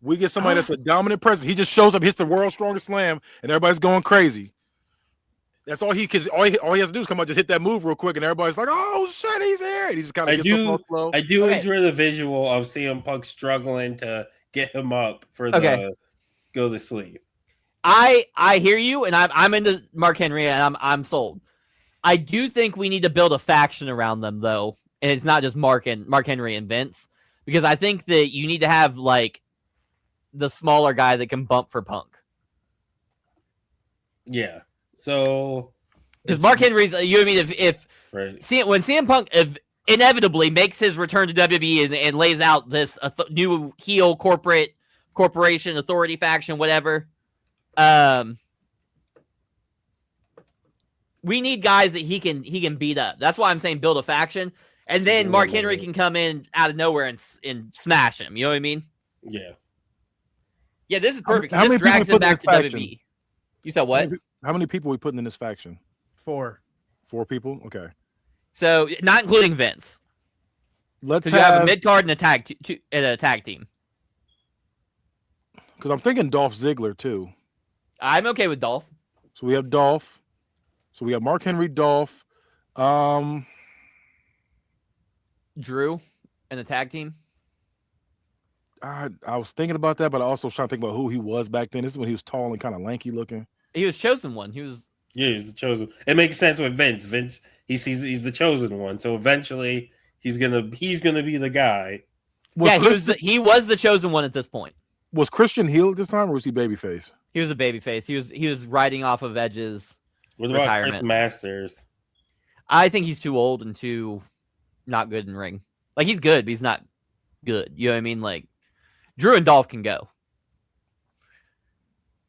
We get somebody that's a dominant presence. He just shows up, hits the world's strongest slam, and everybody's going crazy. That's all he has to do is come out, just hit that move real quick, and everybody's like, "Oh shit, he's here!" And he just kind of gets up real slow. I do Okay. enjoy the visual of CM Punk struggling to get him up for the go to sleep. I hear you, and I'm into Mark Henry, and I'm sold. I do think we need to build a faction around them, though, and it's not just Mark Henry and Vince, because I think that you need to have like the smaller guy that can bump for Punk. Yeah. So Because Mark Henry's, you know what I mean? If right. when CM Punk inevitably makes his return to WWE and lays out this new heel corporation authority faction, whatever, we need guys that he can beat up. That's why I'm saying build a faction, and then Mark Henry can come in out of nowhere and smash him. You know what I mean? Yeah. Yeah, this is perfect. How many This drags people him back to put in this WWE. You said what? How many people are we putting in this faction? 4. 4 people. Okay. So not including Vince. Let's Because you have a mid card and a tag team. Because I'm thinking Dolph Ziggler too. I'm okay with Dolph. So we have Dolph. So we have Mark Henry, Dolph. Drew and the tag team. I was thinking about that, but I also was trying to think about who he was back then. This is when he was tall and kind of lanky looking. He was chosen one. He was. Yeah, he's the chosen. It makes sense with Vince. Vince, he sees he's the chosen one, so eventually he's gonna be the guy. He was the chosen one at this point. Was Christian heel at this time, or was he babyface? He was a babyface. He was riding off of Edge's What about retirement. Chris Masters? I think he's too old and too not good in ring. Like he's good, but he's not good. You know what I mean? Like Drew and Dolph can go.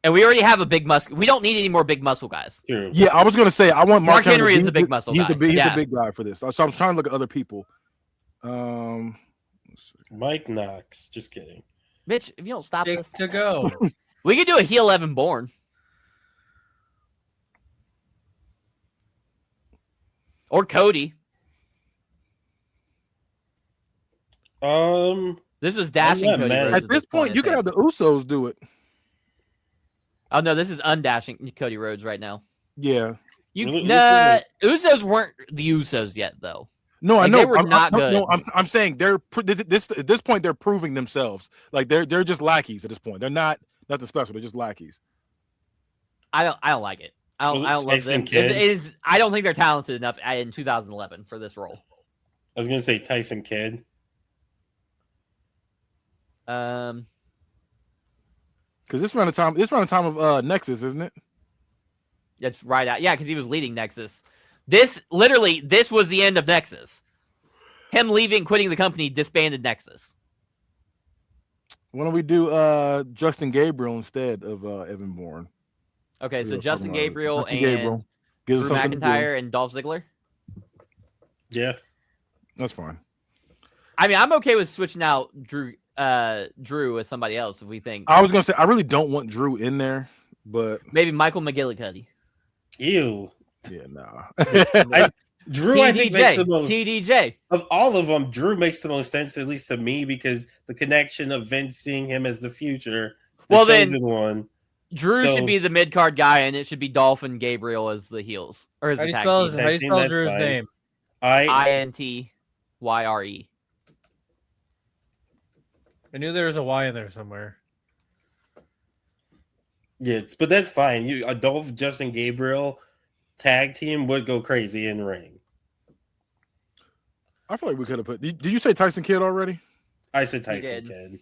And we already have a big muscle. We don't need any more big muscle guys. True. Yeah, I was gonna say I want Mark Henry is the big muscle He's guy. he's the big guy for this. So I'm trying to look at other people. Mike Knox. Just kidding. Bitch, if you don't stop Big this, to go. we could do a heel Evan Bourne. Or Cody. This was dashing yeah, Cody man. Rhodes. At this point, you could have the Usos do it. Oh no, this is undashing Cody Rhodes right now. Yeah. Usos weren't the Usos yet, though. No, Like, I know. they were not good. No, I'm saying they're at this point they're proving themselves. Like they're just lackeys at this point. They're not nothing special. They're just lackeys. I don't like it. I don't love Tyson them. Kidd? I don't think they're talented enough in 2011 for this role. I was gonna say Tyson Kidd. Because this around the time of Nexus, isn't it? That's right out. Yeah, because he was leading Nexus. This was the end of Nexus. Him leaving, quitting the company, disbanded Nexus. Why don't we do Justin Gabriel instead of Evan Bourne? Okay, so Yeah, Justin talking about Gabriel Justin and Gabriel. Gives Drew us something to do. McIntyre and Dolph Ziggler. Yeah. That's fine. I mean, I'm okay with switching out Drew with somebody else if we think I was gonna say I really don't want Drew in there, but maybe Michael McGillicuddy. Ew. yeah, nah. Drew, I think makes the most TDJ. of all of them. Drew makes the most sense, at least to me, because the connection of Vince seeing him as the future. Well, then- chosen one. Drew So- should be the mid card guy, and it should be Dolph and Gabriel as the heels or as How the do you tag spell, team. how do you Tag team, spell that's Drew's fine. name? INTYRE. I knew there was a Y in there somewhere. Yes, but that's fine. You Adolph, Justin Gabriel tag team would go crazy in ring. I feel like we could have put. Did you say Tyson Kidd already? I said Tyson did. Kidd.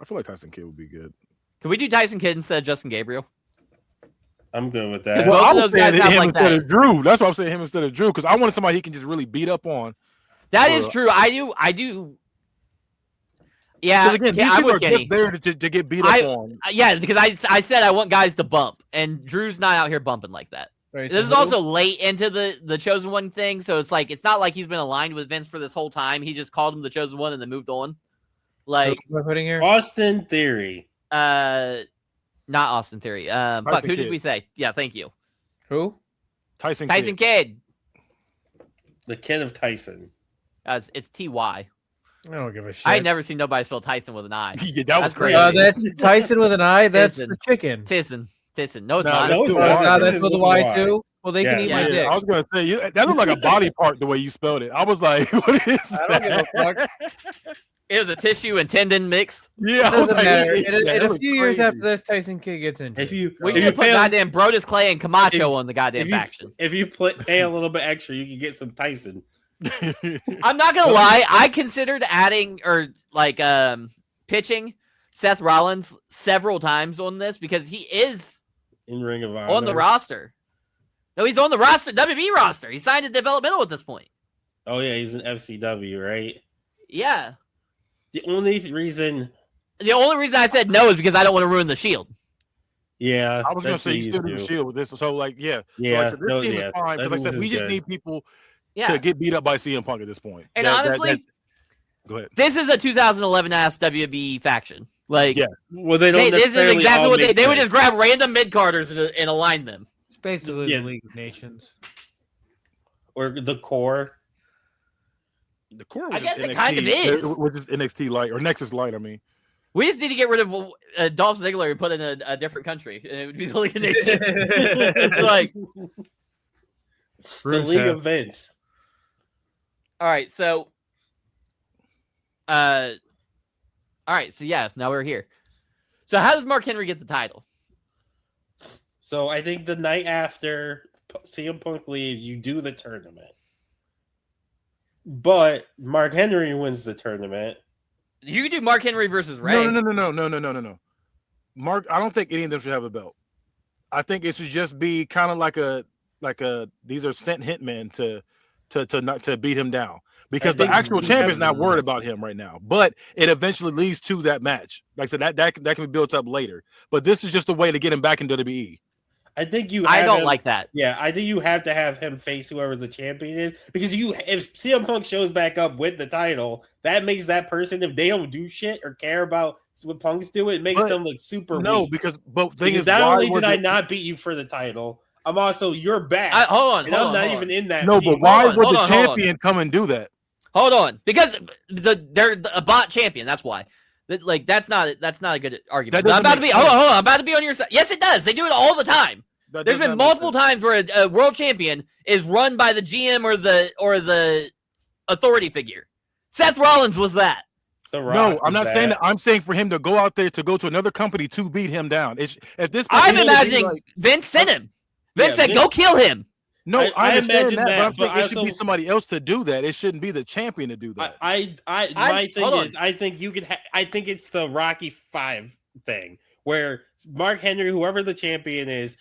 I feel like Tyson Kidd would be good. Can we do Tyson Kidd instead of Justin Gabriel? I'm good with Because that. both Well, I of was those guys saying have him like instead that. of Drew. That's why I'm saying him instead of Drew, because I wanted somebody he can just really beat up on. That is true. I do. Yeah, Because again, these I'm people are with Kenny. just there to get beat up on. Yeah, because I said I want guys to bump, and Drew's not out here bumping like that. Right, This so is who? also late into the Chosen One thing, so it's like it's not like he's been aligned with Vince for this whole time. He just called him the Chosen One and then moved on. Like, Who am I putting here? Austin Theory. not Austin Theory. Fuck, who did Kidd. we say? Yeah, thank you. Who? Tyson Tyson Kidd. Kidd. The kid of Tyson. It's Ty. I don't give a shit. I ain't never seen nobody spell Tyson with an I. Yeah, that was That's crazy. crazy. That's Tyson with an I. That's Tyson. the chicken. Tyson. No, it's No, not. that's No, it's the not. Y. Oh, This that's is with the with Y the Y. too. Well, they can Yeah. eat Yeah, my dick. I was gonna say that looked like a body part the way you spelled it. I was like, what is I that? don't give a fuck. It was a tissue and tendon mix. Yeah, It I was doesn't like, matter. yeah, In that a was few years crazy. after this, Tyson Kidd gets injured. If you We if should you have put pay, goddamn Brodus Clay and Camacho if- on the goddamn if you- faction. if you pay a little bit extra, you can get some Tyson. I'm not gonna lie. I considered adding or like pitching Seth Rollins several times on this because he is In Ring of Honor. on the roster. No, he's on the roster, WWE roster. He signed a developmental at this point. Oh yeah, he's an FCW, right? Yeah. The only reason, The only reason I said no is because I don't want to ruin the Shield. yeah, I was gonna that's say you still easy do to the do. Shield with this, so like yeah, Yeah, So I said, this no, team yeah, is fine because like I that said, we is just good. need people Yeah. to get beat up by CM Punk at this point. And That- honestly, go ahead. this is a 2011 ass WB faction. Like, Yeah. Well, they don't. this is necessarily exactly all what make they would sense. just grab random mid carders and align them. It's basically Yeah. the League of Nations. or the core. The core I was guess just it kind of is. which is NXT Light or Nexus Light. I mean, We just need to get rid of Dolph Ziggler and put in a different country, and it would be the League of Nations. Like, The League of Vince. all right, so, yeah, now we're here. So, how does Mark Henry get the title? So I think the night after CM Punk leaves, you do the tournament. But Mark Henry wins the tournament. You can do Mark Henry versus Ray. No. Mark, I don't think any of them should have a belt. I think it should just be kind of like a these are sent hitmen to beat him down because the think actual you champion's have- not worried about him right now. But it eventually leads to that match. Like I said, that can be built up later. But this is just a way to get him back in WWE. I think you. I have don't him- like that. Yeah, I think you have to have him face whoever the champion is because if CM Punk shows back up with the title, that makes that person, if they don't do shit or care about what Punk's doing, it makes But them look super No, weak. because but thing Because is, not why only was did I it- not beat you for the title, I'm also you're back. Hold on, and hold I'm on, not hold even on. in that. No, team. but why Hold would on, the hold on. champion come and do that? Hold on, because they're a bot champion. That's why. Like that's not a good argument. That But I'm about to doesn't be. make Hold on. I'm about to be on your side. Yes, it does. They do it all the time. That There's does been not make multiple sense. times where a world champion is run by the GM or the authority figure. Seth Rollins was that. The Rock No, I'm is not saying that. I'm saying for him to go out there to go to another company to beat him down. It's at this point. I'm it's gonna be imagining like- Vince sent him. Vince Yeah, said, Vince- "Go kill him." no, I I understand imagine that, but I'm that, saying but it I should be also- somebody else to do that. It shouldn't be the champion to do that. My hold thing on. is, I think you could. I think it's the Rocky 5 thing where Mark Henry, whoever the champion is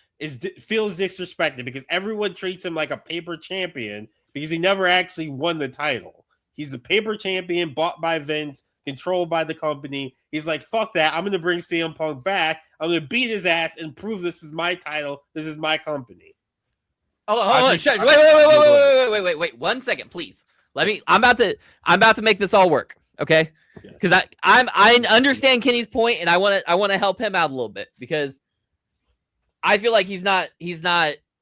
feels disrespected because everyone treats him like a paper champion because he never actually won the title. He's a paper champion bought by Vince, controlled by the company. He's like, fuck that. I'm going to bring CM Punk back. I'm going to beat his ass and prove this is my title. This is my company. Hold on. I Shut- think- Wait. 1 second, please. I'm about to make this all work. Okay. Yes. Because I understand Kenny's point, and I want to help him out a little bit because I feel like he's not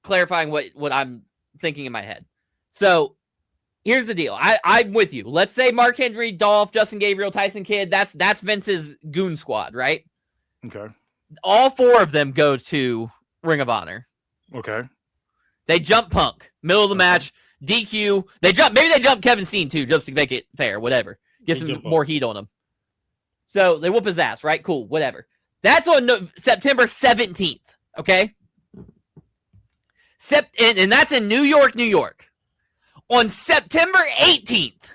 clarifying what I'm thinking in my head. So here's the deal. I'm with you. Let's say Mark Henry, Dolph, Justin Gabriel, Tyson Kidd. That's Vince's goon squad, right? Okay. All 4 of them go to Ring of Honor. Okay. They jump Punk middle of the match. DQ. Maybe they jump Kevin Steen too, just to make it fair. Whatever. Get They some jump more heat on him. So they whoop his ass, right? Cool. Whatever. That's on September 17th. Okay. And that's in New York, New York. On September 18th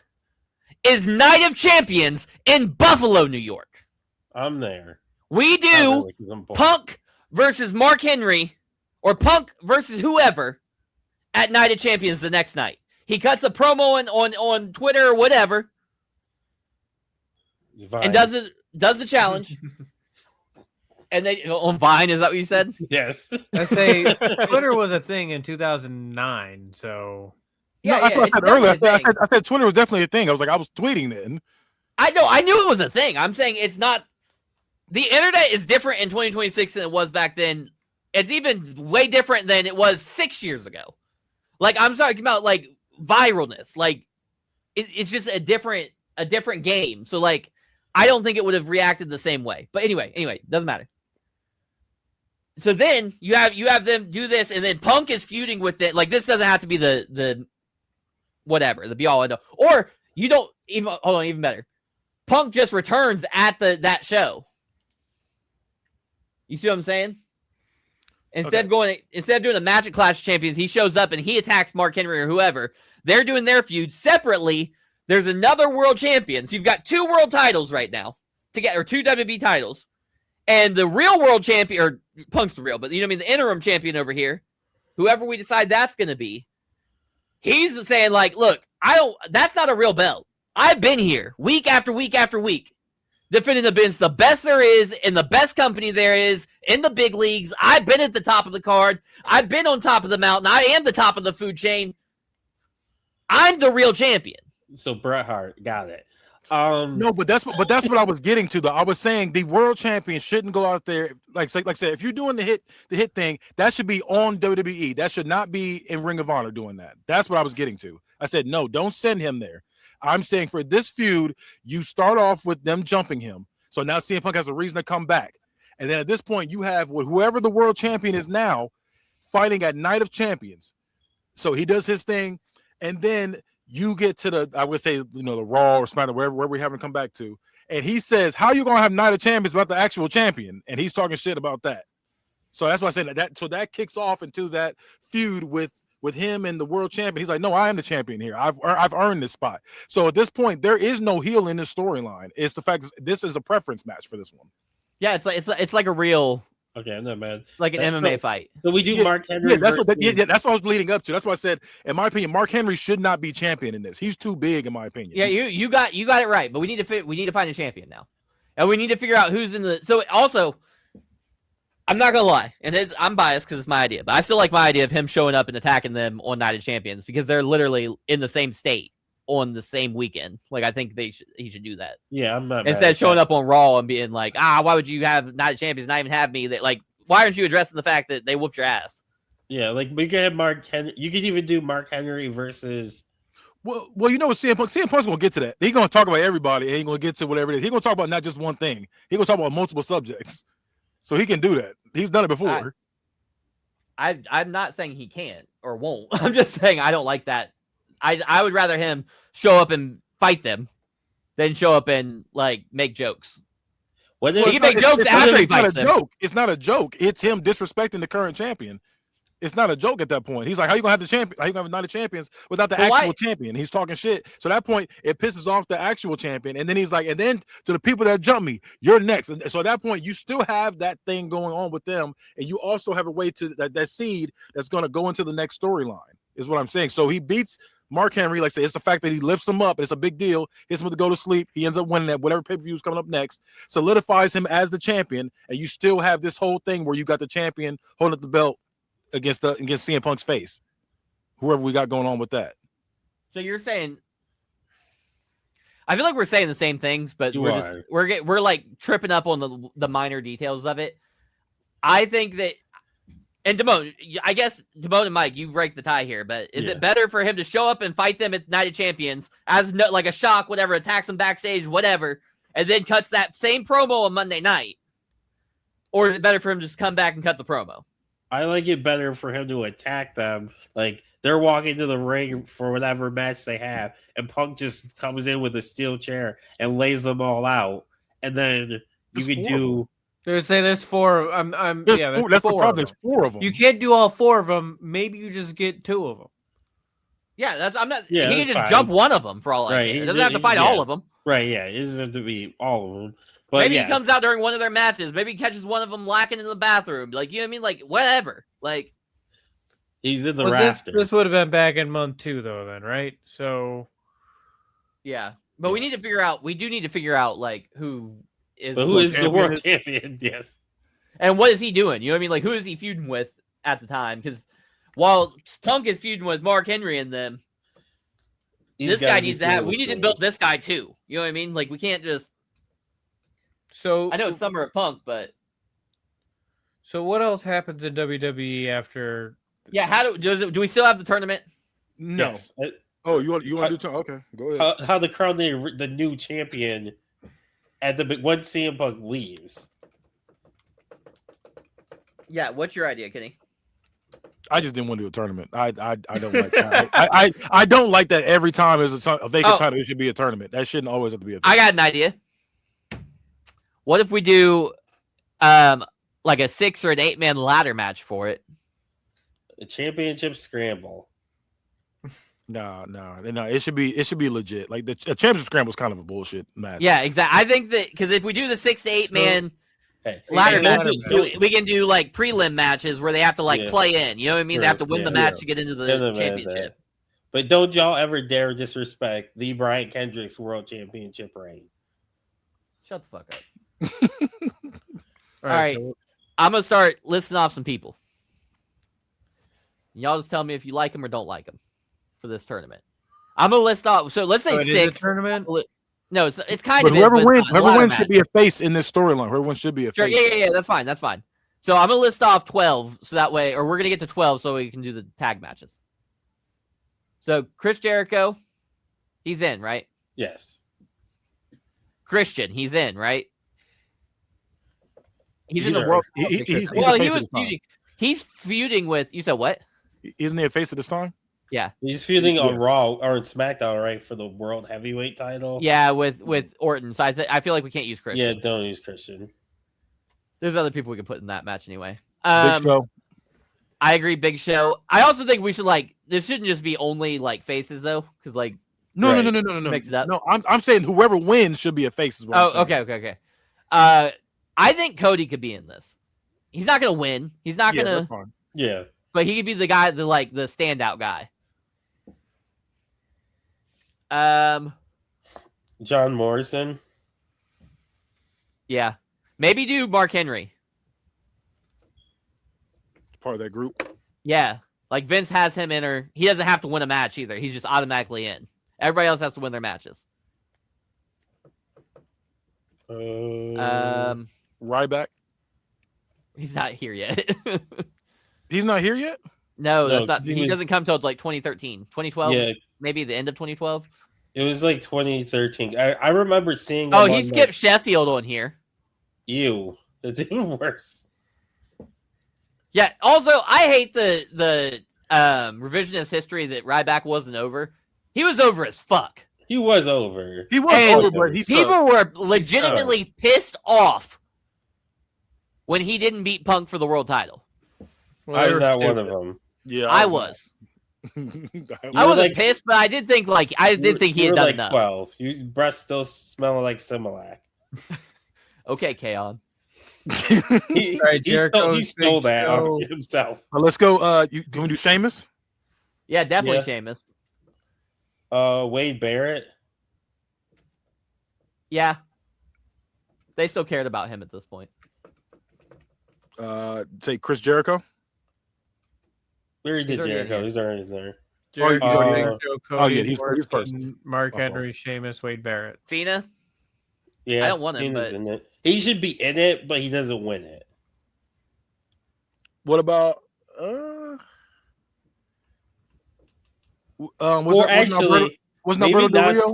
is Night of Champions in Buffalo, New York. I'm there. We Not do really, 'cause I'm bored. Punk versus Mark Henry, or Punk versus whoever at Night of Champions the next night. He cuts a promo on Twitter or whatever, and does the challenge. And they on Vine, is that what you said? Yes. I say Twitter was a thing in 2009, so Yeah, no, that's what I said it's earlier. definitely a thing. I said Twitter was definitely a thing. I was tweeting then. I know, I knew it was a thing. I'm saying it's not. The internet is different in 2026 than it was back then. It's even way different than it was 6 years ago. Like, I'm talking about like viralness. Like, it's just a different game. So like, I don't think it would have reacted the same way. But anyway, doesn't matter. So then you have them do this, and then Punk is feuding with it. Like, this doesn't have to be the whatever, the be all end all. Or you don't even hold on, even better. Punk just returns at that show. You see what I'm saying? Instead of doing a Magic Clash Champions, he shows up and he attacks Mark Henry or whoever. They're doing their feud separately. There's another world champion. So you've got 2 world titles right now together, or 2 WB titles. And the real world champion, or Punk's the real, but you know what I mean, the interim champion over here, whoever we decide that's going to be, he's saying like, look, that's not a real belt. I've been here week after week after week, defending against the best there is in the best company there is in the big leagues. I've been at the top of the card. I've been on top of the mountain. I am the top of the food chain. I'm the real champion. So Bret Hart got it. No, but that's what I was getting to though. I was saying the world champion shouldn't go out there like I said, if you're doing the hit thing, that should be on WWE. That should not be in Ring of Honor doing that. That's what I was getting to. I said, no, don't send him there. I'm saying for this feud, you start off with them jumping him. So now CM Punk has a reason to come back. And then at this point, you have whoever the world champion is now fighting at Night of Champions. So he does his thing, and then you get to I would say, the Raw or SmackDown, wherever we haven't come back to. And he says, how are you going to have Night of Champions without the actual champion? And he's talking shit about that. So that's why I said that kicks off into that feud with him and the world champion. He's like, no, I am the champion here. I've earned this spot. So at this point, there is no heel in this storyline. It's the fact that this is a preference match for this one. Yeah, it's like a real, okay, no man, like an MMA fight. So we do Mark Henry. Yeah, that's what I was leading up to. That's why I said, in my opinion, Mark Henry should not be champion in this. He's too big, in my opinion. Yeah, you got it right. But we need to find a champion now, and we need to figure out who's in the. So also, I'm not gonna lie, and I'm biased because it's my idea, but I still like my idea of him showing up and attacking them on Night of Champions because they're literally in the same state on the same weekend. Like, I think he should do that. Yeah, I'm not instead of showing up on Raw and being like, why would you have Night of Champions and not even have me? That, like, why aren't you addressing the fact that they whooped your ass? Yeah, like we could have Mark Henry. You could even do Mark Henry versus. Well, you know what, CM Punk's gonna get to that. He's gonna talk about everybody, and he's gonna get to whatever it is. He's gonna talk about not just one thing. He's gonna talk about multiple subjects. So he can do that. He's done it before. I'm not saying he can't or won't. I'm just saying I don't like that. I would rather him show up and fight them than show up and like make jokes. He can make jokes after he fights them. It's not a joke. It's him disrespecting the current champion. It's not a joke at that point. He's like, how you gonna have the champion? How you gonna have Night of Champions without the actual champion? He's talking shit. So at that point, it pisses off the actual champion. And then he's like, and then to the people that jump me, you're next. And so at that point, you still have that thing going on with them, and you also have a way to that seed that's gonna go into the next storyline. Is what I'm saying. So he beats Mark Henry. Like I say, it's the fact that he lifts him up. It's a big deal. Hits him to go to sleep. He ends up winning that whatever pay-per-view is coming up next. Solidifies him as the champion, and you still have this whole thing where you got the champion holding up the belt against CM Punk's face, whoever we got going on with that. So you're saying, I feel like we're saying the same things, but we're like tripping up on the minor details of it. I think that, and Damone, I guess Damone and Mike, you break the tie here, but is it better for him to show up and fight them at Night of Champions as like a shock, whatever, attacks them backstage, whatever, and then cuts that same promo on Monday night? Or is it better for him to just come back and cut the promo? I like it better for him to attack them. Like, they're walking to the ring for whatever match they have, and Punk just comes in with a steel chair and lays them all out. And then you could do. There's 4. That's the problem. There's 4 of them. You can't do all 4 of them. Maybe you just get 2 of them. Yeah, I'm not. Yeah, he can just jump one of them for all I care. He doesn't have to fight all of them. Right? Yeah, it doesn't have to be all of them. But maybe he comes out during one of their matches. Maybe he catches one of them lacking in the bathroom. Like, you know what I mean? Like, whatever. Like, He's in the Well, roster. this would have been back in month 2, though, then, right? So, Yeah, but we need to figure out. We do need to figure out like who is. But who is the world champion? Yes. And what is he doing? You know what I mean? Like, who is he feuding with at the time? Because while Punk is feuding with Mark Henry and them, this guy needs to have. We need to build this guy too. You know what I mean? Like, we can't just. So I know it's Summer of Punk, but so what else happens in WWE after? yeah, do we still have the tournament? No. Yes. Oh, you want to do turn? Okay, go ahead. How the crown the new champion at the when CM Punk leaves. Yeah, what's your idea, Kenny? I just didn't want to do a tournament. I don't like that. I don't like that every time there's a vacant title, it should be a tournament. That shouldn't always have to be a tournament. I got an idea. What if we do like a 6 or an 8-man ladder match for it? A championship scramble. No. It should be legit. Like the championship scramble is kind of a bullshit match. Yeah, exactly. I think that because if we do the 6 to 8 man ladder match, we can do like prelim matches where they have to like play in. You know what I mean? They have to win the match to get into the championship. But don't y'all ever dare disrespect the Brian Kendrick's world championship reign. Shut the fuck up. All right. So, I'm going to start listing off some people. Y'all just tell me if you like them or don't like them for this tournament. I'm going to list off. So let's say 6. Tournament? No, it's kind But of. whoever wins should be a face in this storyline. Whoever wins should be a Sure, face. yeah. That's fine. That's fine. So I'm going to list off 12 so that way, or we're going to get to 12 so we can do the tag matches. So Chris Jericho, he's in, right? Yes. Christian, he's in, right? He's in the Sure. world. He's Well, a he face was at the time. feuding. He's feuding with. You said what? Isn't he a face at this time? Yeah. He's feuding on Raw or on SmackDown, right, for the world heavyweight title. Yeah, with Orton. So I feel like we can't use Christian. Yeah, don't use Christian. There's other people we can put in that match anyway. Big Show. I agree, Big Show. I also think we should this shouldn't just be only like faces though, because like No. mix it up. No, I'm saying whoever wins should be a face. Is what I'm saying. Okay. I think Cody could be in this. He's not gonna win. He's not that's gonna. fine. Yeah. But he could be the guy, the standout guy. John Morrison. Yeah, maybe do Mark Henry. Part of that group. Yeah, like Vince has him in, or he doesn't have to win a match either. He's just automatically in. Everybody else has to win their matches. Ryback. He's not here yet. He's not here yet. No, No, that's not. He doesn't come till like 2013, 2012. Yeah. Maybe the end of 2012. It was like 2013. I remember seeing. Oh, him he on skipped Sheffield on here. Ew, that's even worse. Yeah. Also, I hate the revisionist history that Ryback wasn't over. He was over as fuck. He was over. He was And over, but he sucked. People were legitimately pissed off when he didn't beat Punk for the world title. well, I they was were not one stupid. of them. Yeah, I was. I were wasn't like- pissed, but I did think he You had were done like enough. 12. Your breath still smelling like Similac. Okay, Kaon. He, All right, he Jericho, he stole Big that Show. on himself. Let's go. Can we do Sheamus? Yeah, definitely Yeah. Sheamus. Wade Barrett. Yeah. They still cared about him at this point. Say Chris Jericho. We already did already in Jericho. here. He's already there. Jericho, Oh, Big yeah. Show, Cody, he's first. Orton, Mark My fault. Henry, Sheamus, Wade Barrett. Cena? Yeah, I don't want him, Cena's but- in it. He should be in it, but he doesn't win it. What about? Was not maybe Roberto Del not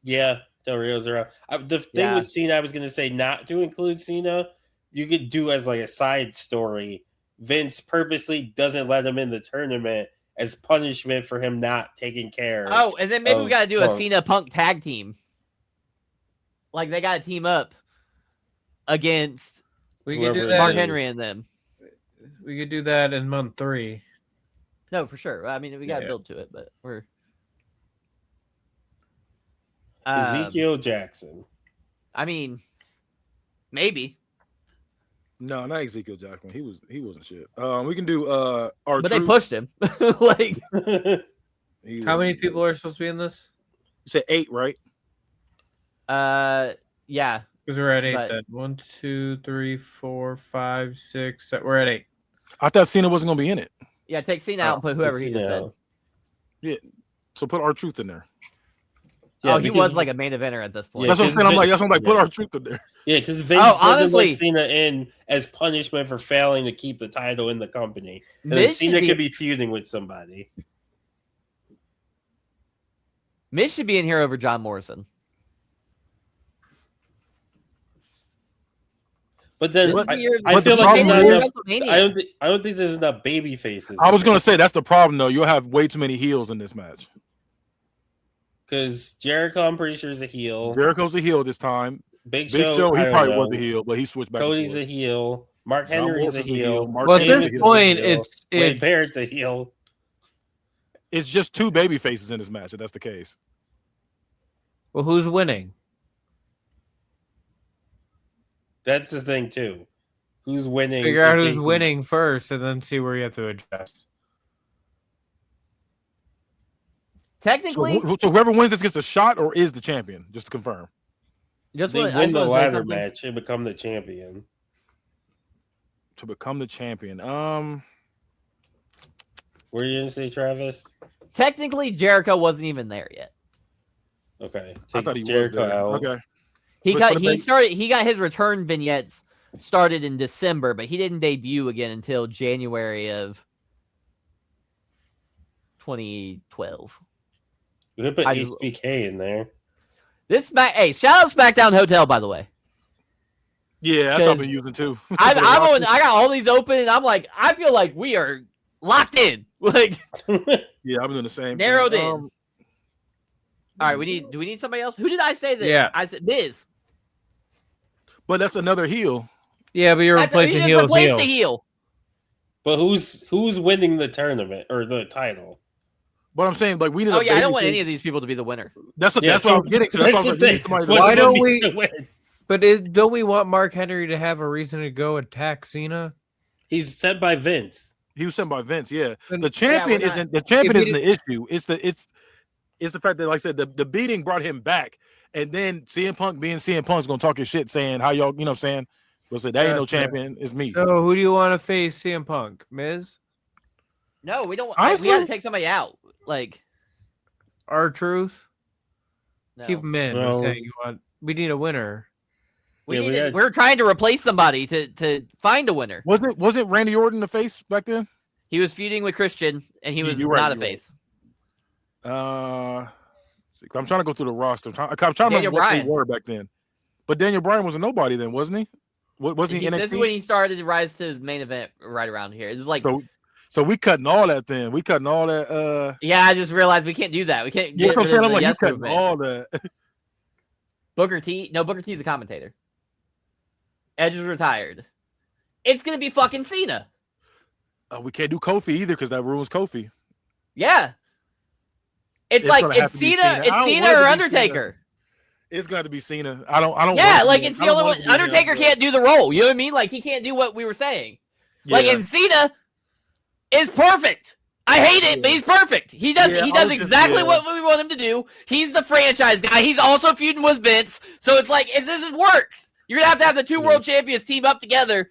Rio? Del Rio's around. The thing Yeah. with Cena, I was going to say not to include Cena. You could do as like a side story. Vince purposely doesn't let him in the tournament as punishment for him not taking care. Oh, and then maybe we of got to do a Punk. Cena Punk tag team. Like they got to team up against We could do Whoever- that. Mark Henry and them. We could do that in month 3. No, for sure. I mean, we got to Yeah. build to it, but we're Ezekiel Jackson. I mean, maybe. No, not Ezekiel Jackson. He wasn't shit. We can do But they pushed him. Like, How many people are supposed to be in this? You said 8, right? yeah. Because we're at 8 But- then. 1, 2, 3, 4, 5, 6, 7. We're at 8. I thought Cena wasn't gonna be in it. Yeah, take Cena out and put whoever he just said. Yeah. So put R-Truth in there. Yeah, Oh, he was like a main eventer at this point. Yeah, That's what I'm saying. I'm like, that's what I'm like, put yeah. R-Truth in there. Yeah, because Vince doesn't honestly- let Cena in as punishment for failing to keep the title in the company. And Miz then Cena should could be feuding with somebody. Miz should be in here over John Morrison. But then This I, year- I but feel the like there's problem not is- enough. I don't think there's enough baby faces. I was gonna say that's the problem though. You'll have way too many heels in this match. Because Jericho, I'm pretty sure, is a heel. Jericho's a heel this time. Big Big Show, Show, he I don't probably know. was a heel, but he switched back. Cody's and a forth. heel. Mark John Henry's a Morrison's heel. Mark Well, at Davis this is a point, heel. Wade it's Barrett's a heel. It's just 2 baby faces in this match. If that's the case. well, who's winning? That's the thing too. Who's winning? Figure out if who's they- winning first, and then see where you have to adjust. Technically, So whoever wins this gets a shot or is the champion, just to confirm. just They want, I win just the want to say ladder something. match and become the champion. To become the champion. What are you gonna say, Travis? Technically, Jericho wasn't even there yet. Okay, I take thought he was Jericho there. out. Okay. He Let's got put him in. he got his return vignettes started in December, but he didn't debut again until January of 2012. We could put I just- HBK in there. Hey, shout out SmackDown Hotel, by the way. Yeah, that's what I've 'Cause been using too. I got all these open, and I'm like, I feel like we are locked in. Like, Yeah, I've been doing the same. Narrowed thing. in. all right, do we need somebody else? Who did I say that? Yeah. I said Miz. But that's another heel. Yeah, but you're He replacing just heel with replaced heel. the heel. But who's winning the tournament or the title? But I'm saying, like, we need. Oh a yeah, I don't baby want face. any of these people to be the winner. That's what Yeah, that's what I'm getting to. That's why I was like, we need somebody to Why What's don't gonna be we- the win? But don't we want Mark Henry to have a reason to go attack Cena? He's sent by Vince. He was sent by Vince. Yeah, Then- the champion we're not- isn't the champion If he isn't the issue. It's the fact that, like I said, the beating brought him back, and then CM Punk being CM Punk's gonna talk his shit, saying how y'all, you know, what I'm saying, will say that ain't no Gotcha. champion, it's me. So who do you want to face CM Punk? Miz? No, we don't. Honestly- we got to take somebody out. Like, R-Truth? no. Keep him in. No. I'm saying we need a winner. Yeah, We're trying to replace somebody to find a winner. Wasn't Randy Orton the face back then? He was feuding with Christian, and he was You're right, not a you're right. face. I'm trying to go through the roster. I'm trying to Daniel remember what Bryan. they were back then. But Daniel Bryan was a nobody then, wasn't he? Wasn't he This is NXT? when he started to rise to his main event right around here. It was like, So we cutting all that then. We cutting all that. yeah, I just realized we can't do that. We can't Yeah, get I'm rid saying, of I'm the like, you yes cutting movement. all that. Booker T. No, Booker T's a commentator. Edge is retired. It's gonna be fucking Cena. We can't do Kofi either because that ruins Kofi. Yeah. It's It's like gonna have it's to be Cena, Cena. I it's don't Cena want it or to be Undertaker. It's got to be Cena. I don't. Yeah, want it like to be- it's I the don't only want one. it to be him, Undertaker but- can't do the role. You know what I mean? Like he can't do what we were saying. Like Yeah. and Cena is perfect. I hate it, but he's perfect. He does Yeah, he I does was just- exactly yeah. what we want him to do. He's the franchise guy. He's also feuding with Vince. So it's like if this works, you're gonna have the two world champions team up together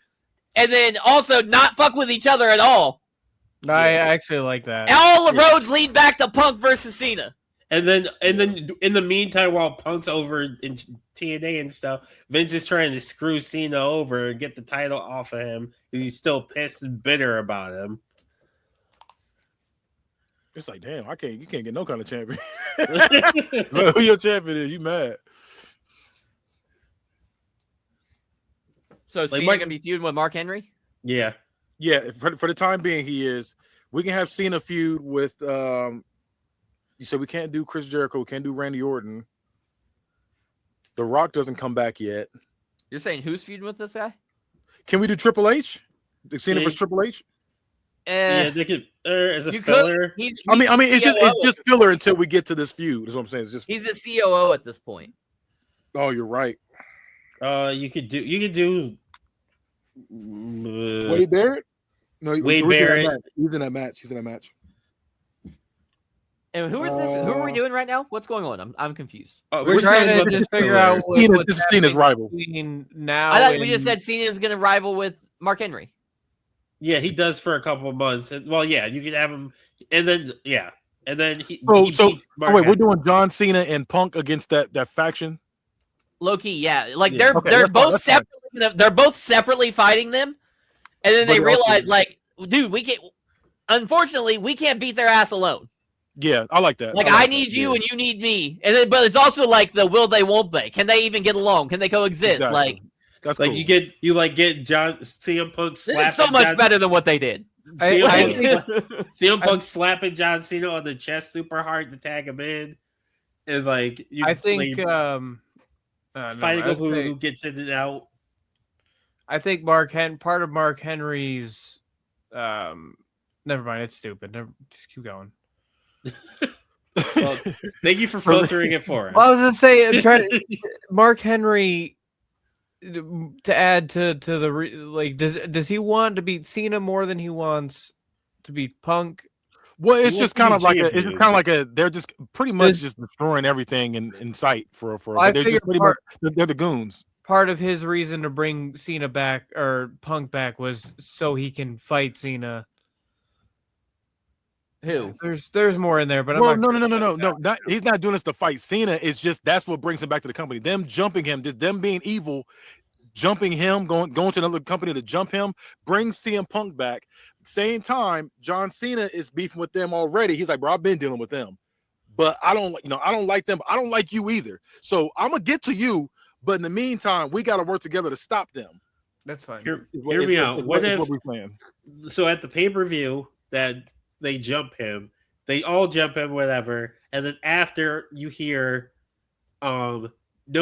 and then also not fuck with each other at all. I actually like that. And all the roads lead back to Punk versus Cena. And then in the meantime, while Punk's over in TNA and stuff, Vince is trying to screw Cena over and get the title off of him because he's still pissed and bitter about him. It's like, damn, you can't get no kind of champion. Who your champion is? You mad? So Cena gonna be feuding with Mark Henry? Yeah. Yeah, for the time being, he is. We can have Cena feud with. You said we can't do Chris Jericho. We can't do Randy Orton. The Rock doesn't come back yet. You're saying who's feuding with this guy? Can we do Triple H? The Cena Yeah. versus Triple H? Yeah, they could as a you filler. could. He's I mean, the it's COO. just filler until we get to this feud. Is what I'm saying. It's just. He's the COO at this point. Oh, you're right. You could do Wade Barrett? No, Wade who's in that Barrett. match? He's in that match. He's in that match. And who is this? Who are we doing right now? What's going on? I'm confused. We're trying to just figure out what's this is Cena's rival. Now, I thought we just said Cena is going to rival with Mark Henry. Yeah, he does for a couple of months. And, well, yeah, you can have him, and then he. So wait, we're doing John Cena and Punk against that faction. Low-key, yeah. Like Yeah. they're both separately. They're both separately fighting them, and then they realize, like, dude, we can't. Unfortunately, we can't beat their ass alone. Yeah, I like that. Like, I need you and you need me, and then, but it's also like the will they, won't they? Can they even get along? Can they coexist? Exactly. Like, That's like cool. you get John CM Punk slapping. This is so much better than what they did. CM Punk slapping John Cena on the chest super hard to tag him in, and like fighting who gets in and out. I think part of Mark Henry's. Never mind, it's stupid. Just keep going. Well, thank you for filtering it for us. Well, I was gonna say, Mark Henry. To add to the does he want to beat Cena more than he wants to beat Punk? Well, it's just kind of like they're just pretty much just destroying everything in sight for they're just pretty much they're the goons. Part of his reason to bring Cena back or Punk back was so he can fight Cena. Who? There's more in there, but no. He's not doing this to fight Cena. It's just that's what brings him back to the company. Them jumping him, just them being evil, jumping him, going to another company to jump him, brings CM Punk back. Same time, John Cena is beefing with them already. He's like, bro, I've been dealing with them, but I don't like them. I don't like you either. So I'm gonna get to you, but in the meantime, we got to work together to stop them. That's fine. Hear me out. What we plan? So at the pay-per-view that they jump him, they all jump him, whatever, and then after you hear No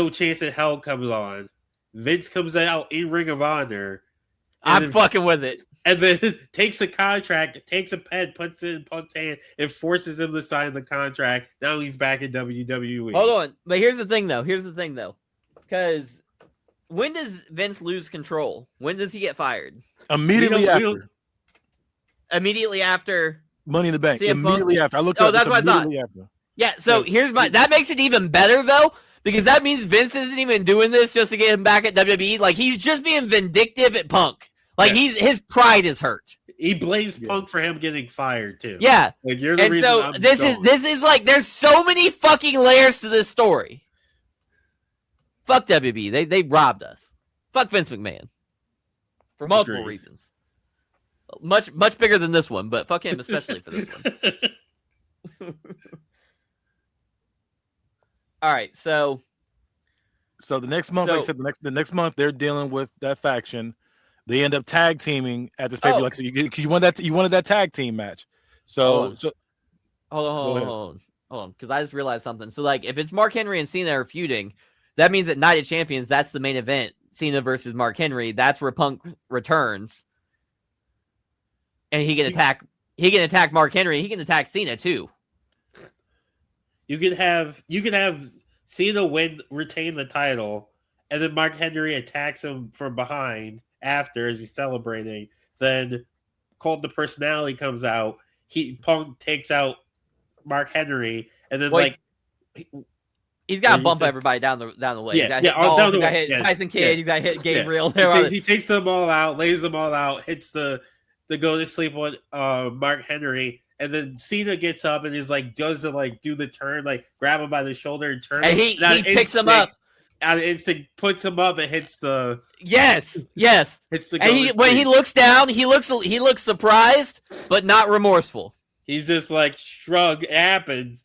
Chance in Hell comes on, Vince comes out in Ring of Honor. I'm fucking with it. And then takes a contract, takes a pen, puts it in Punk's hand, and forces him to sign the contract. Now he's back in WWE. Hold on. But here's the thing, though. Because when does Vince lose control? When does he get fired? Immediately after Money in the Bank. CM Punk? Immediately after. I looked that's what I thought. Yeah, so here's that makes it even better, though, because that means Vince isn't even doing this just to get him back at WWE. Like, he's just being vindictive at Punk. Like, his pride is hurt. He blames Punk for him getting fired, too. Yeah. Like, you're the reason so this is like, there's so many fucking layers to this story. Fuck WWE. They robbed us. Fuck Vince McMahon. For multiple reasons. Much bigger than this one, but fuck him especially for this one. All right, so the next month, like I said, the next month they're dealing with that faction. They end up tag teaming at this pay-per-view. Like, so you wanted that tag team match. So hold on, because I just realized something. So, like, if it's Mark Henry and Cena are feuding, that means at Night of Champions, that's the main event. Cena versus Mark Henry. That's where Punk returns. And he can attack Mark Henry. He can attack Cena too. You can have Cena retain the title, and then Mark Henry attacks him from behind after as he's celebrating. Then Cult of Personality comes out. Punk takes out Mark Henry, and then he's got to bump everybody down the way. Yeah, down the way. Tyson Kidd. He's got to hit Gabriel. He takes them all out, lays them all out, hits the go to sleep on Mark Henry, and then Cena gets up and is like does do the turn, like grab him by the shoulder and turn. And he picks him up. And instinct puts him up and hits the yes. Hits the and when he looks down, he looks surprised but not remorseful. He's just like shrug. It happens,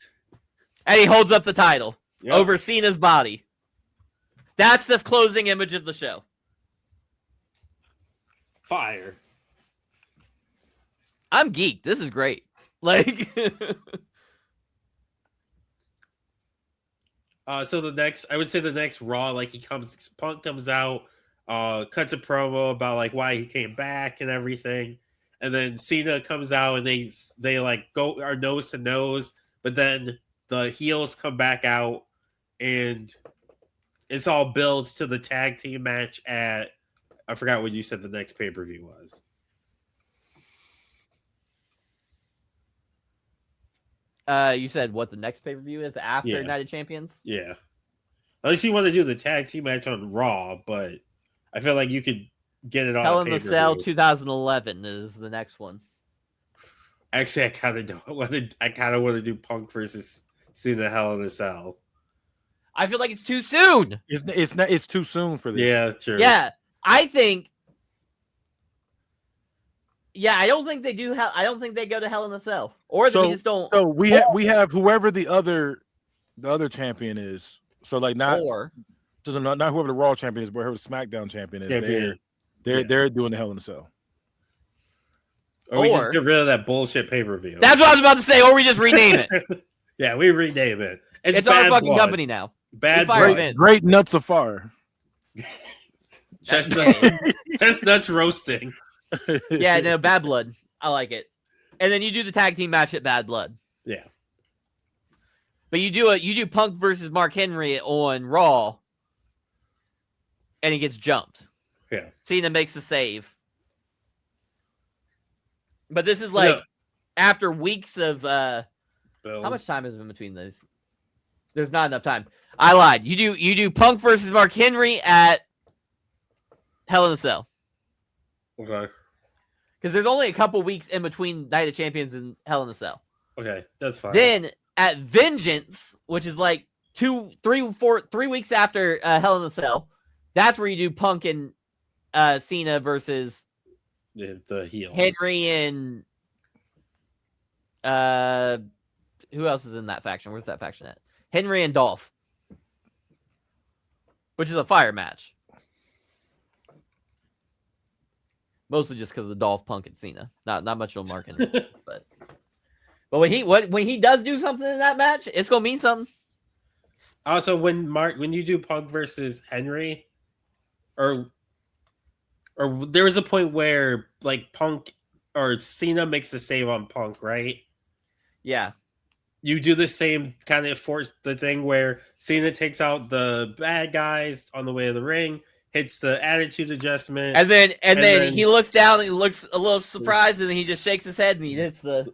and he holds up the title over Cena's body. That's the closing image of the show. Fire. I'm geeked. This is great. Like, so the next Raw, Punk comes out, cuts a promo about why he came back and everything, and then Cena comes out and they go are nose to nose, but then the heels come back out and it's all builds to the tag team match at I forgot what you said the next pay-per-view was. You said what the next pay-per-view is after Yeah. Night of Champions? Yeah. Unless you want to do the tag team match on Raw, but I feel like you could get it on Hell a in the pay-per-view. Cell 2011 is the next one. Actually, I kind of want to do Punk versus Cena Hell in the Cell. I feel like it's too soon. It's too soon for this. Yeah, true. Yeah, I think. Yeah, I don't think they do. I don't think they go to Hell in a Cell, or they just don't. So we have whoever the other champion is. So like not whoever the Raw champion is, but whoever the SmackDown champion is. They're doing the Hell in a Cell. Or we just get rid of that bullshit pay-per-view. That's what I was about to say. Or we just rename it. Yeah, we rename it. It's our fucking company now. Bad great nuts of fire. Chestnuts roasting. Yeah, no, Bad Blood. I like it. And then you do the tag team match at Bad Blood. Yeah. But you do Punk versus Mark Henry on Raw, and he gets jumped. Yeah. Cena makes the save. But this is like after weeks of how much time is in between those? There's not enough time. I lied. You do Punk versus Mark Henry at Hell in a Cell. Okay. Because there's only a couple weeks in between Night of Champions and Hell in a Cell. Okay, that's fine. Then at Vengeance, which is like 3 weeks after Hell in a Cell, that's where you do Punk and Cena versus the heels. Henry and who else is in that faction? Where's that faction at? Henry and Dolph, which is a fire match. Mostly just because of Dolph, Punk, and Cena. Not much on Mark Henry, but when he does do something in that match, it's gonna mean something. Also, when you do Punk versus Henry, or there was a point where like Punk or Cena makes a save on Punk, right? Yeah. You do the same kind of force the thing where Cena takes out the bad guys on the way to the ring, hits the attitude adjustment, and then he looks down and he looks a little surprised, and then he just shakes his head and he hits the.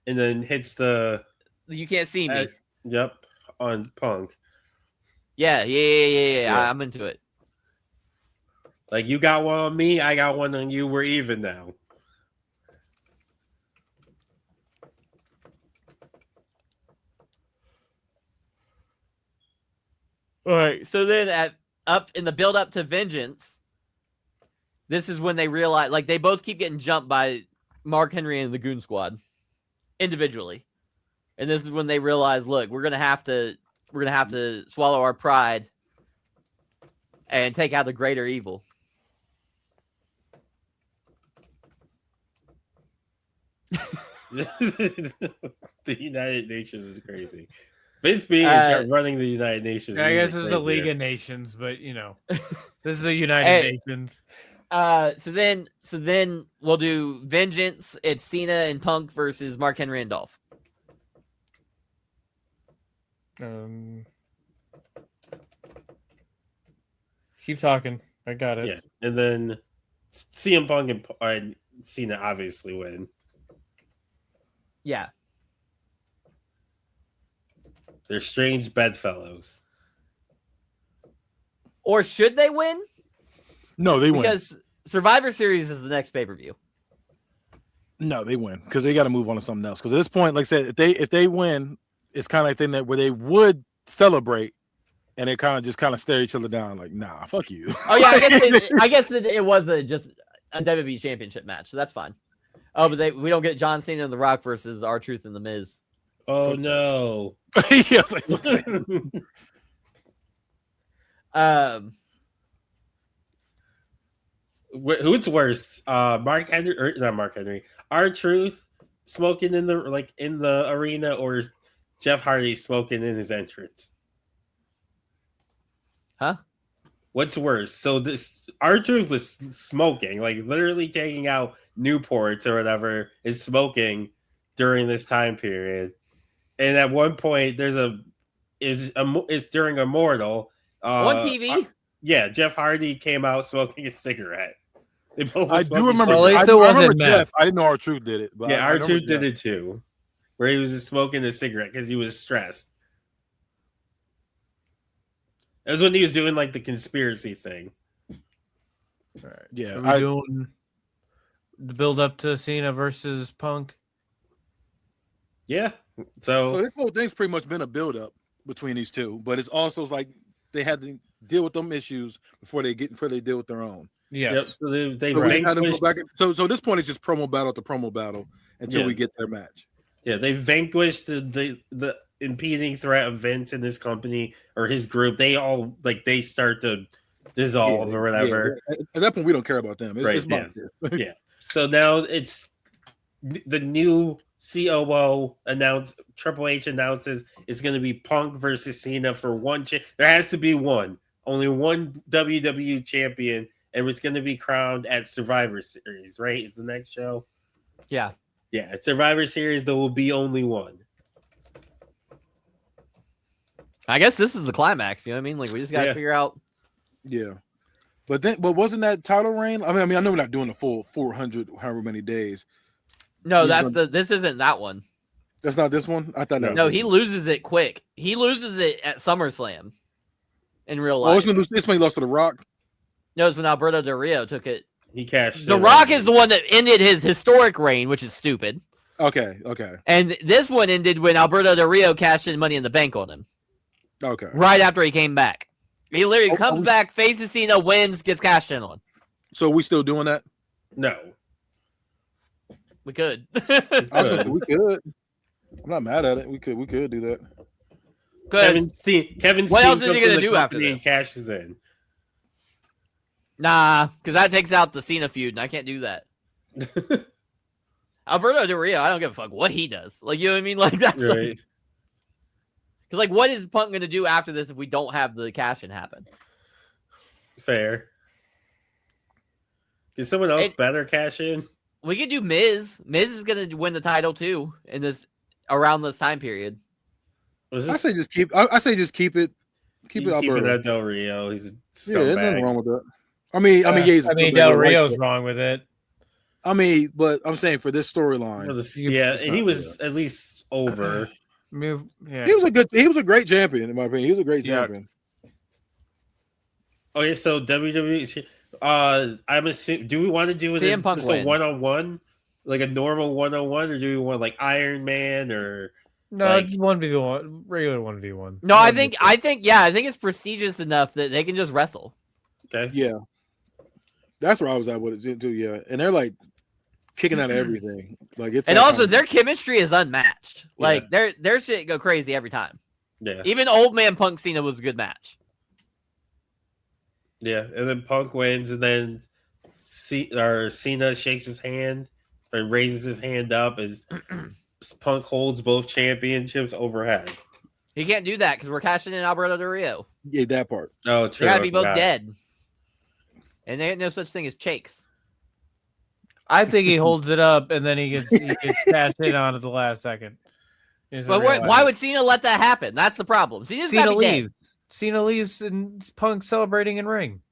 And then hits the. You can't see me. Yep, on Punk. Yeah. I'm into it. Like, you got one on me, I got one on you. We're even now. All right. So then up in the build up to Vengeance, this is when they realize, like, they both keep getting jumped by Mark Henry and the Goon Squad individually. And this is when they realize, look, we're gonna have to swallow our pride and take out the greater evil. The United Nations is crazy. Vince being running the United Nations. I guess it's the League of Nations, but this is the United Nations. So then we'll do Vengeance. It's Cena and Punk versus Mark Henry and Dolph. Keep talking. I got it. Yeah, and then CM Punk and Cena obviously win. Yeah. They're strange bedfellows. Or should they win? No, they win. Because Survivor Series is the next pay-per-view. No, they win because they got to move on to something else. Because at this point, like I said, if they win, it's kind of like thing that where they would celebrate, and they kind of stare each other down, like, nah, fuck you. Oh yeah, I guess it was just a WWE Championship match, so that's fine. Oh, but we don't get John Cena and The Rock versus R-Truth and The Miz. Oh no. Yeah, I was like, who's worse? Mark Henry or not Mark Henry? R-Truth smoking in the arena, or Jeff Hardy smoking in his entrance? Huh? What's worse? So this R-Truth was smoking, like literally taking out Newports or whatever, is smoking during this time period. And at one point, it's during Immortal on TV. Yeah, Jeff Hardy came out smoking a cigarette. They both were I do smoking remember. Well, at least I it wasn't remember meth. Jeff. I didn't know R-Truth did it. But Yeah, I remember R2 did Jeff. it too, where he was just smoking a cigarette because he was stressed. That was when he was doing like the conspiracy thing. Yeah, Are we doing the build up to Cena versus Punk? Yeah. So this whole thing's pretty much been a build-up between these two, but it's also like they had to deal with them issues before they deal with their own. Yes. Yep. So they So we had to go vanquished. back. So at this point, it's just promo battle to promo battle until Yeah. we get their match. Yeah, they vanquished the impeding threat of Vince and his company or his group. They all they start to dissolve or whatever. Yeah. At that point, we don't care about them. It's, Right, it's about this. Yeah. So now it's the new COO announced. Triple H announces it's going to be Punk versus Cena for one. There has to be one. Only one WWE champion, and it's going to be crowned at Survivor Series. Right? Is the next show? Yeah. Yeah, at Survivor Series there will be only one. I guess this is the climax. You know what I mean? Like we just got to figure out. Yeah. But wasn't that title reign? I mean, I know we're not doing the full 400, however many days. No, this isn't that one. That's not this one. I thought that. No, was he this one. loses it quick. He loses it at SummerSlam. In real Oh, life. this one he lost to The Rock. No, it's when Alberto Del Rio took it. He cashed. The Rock is the one that ended his historic reign, which is stupid. Okay. And this one ended when Alberto Del Rio cashed in Money in the Bank on him. Okay. Right after he came back. He literally Oh, comes back, faces Cena, wins, gets cashed in on. So we still doing that? No. We could. I was thinking we could. I'm not mad at it. We could do that. Kevin. What else is he comes gonna to the do after company and this? cashes in. Nah, because that takes out the Cena feud, and I can't do that. Alberto Del Rio, I don't give a fuck what he does. Like, you know what I mean? Like, that's Right. Because, like, what is Punk going to do after this if we don't have the cash-in happen? Fair. Can someone else better cash in? We could do Miz. Miz is going to win the title, too, around this time period. I say just keep it. Keep it Keep it Alberto. at Del Rio. He's a There's nothing scumbag. wrong with that. I mean, Del Rio's wrong with it. I mean, but I'm saying for this storyline, And he was at least over. Yeah. he was a great champion in my opinion. He was a great champion. Okay, so WWE. I'm assuming. Do we want to do CM Punk a wins. 1-on-1, like a normal 1-on-1, or do we want like Iron Man or? No, like- just 1v1, regular 1v1. No, I think it's prestigious enough that they can just wrestle. Okay. Yeah, that's where I was at with it too. Yeah, and they're like kicking out everything. Like it's And that also, kind of- their chemistry is unmatched. Yeah. Like, their shit go crazy every time. Yeah. Even Old Man Punk Cena was a good match. Yeah, and then Punk wins, and then Cena shakes his hand and raises his hand up as Punk holds both championships overhead. He can't do that because we're cashing in Alberto Del Rio. yeah, that part. Oh, They true. gotta be I both forgot. dead. And there ain't no such thing as shakes. I think he holds it up and then he gets cashed in on at the last second. But why would Cena let that happen? That's the problem. Cena's Cena gotta be dead. leaves? Cena leaves and Punk celebrating in ring.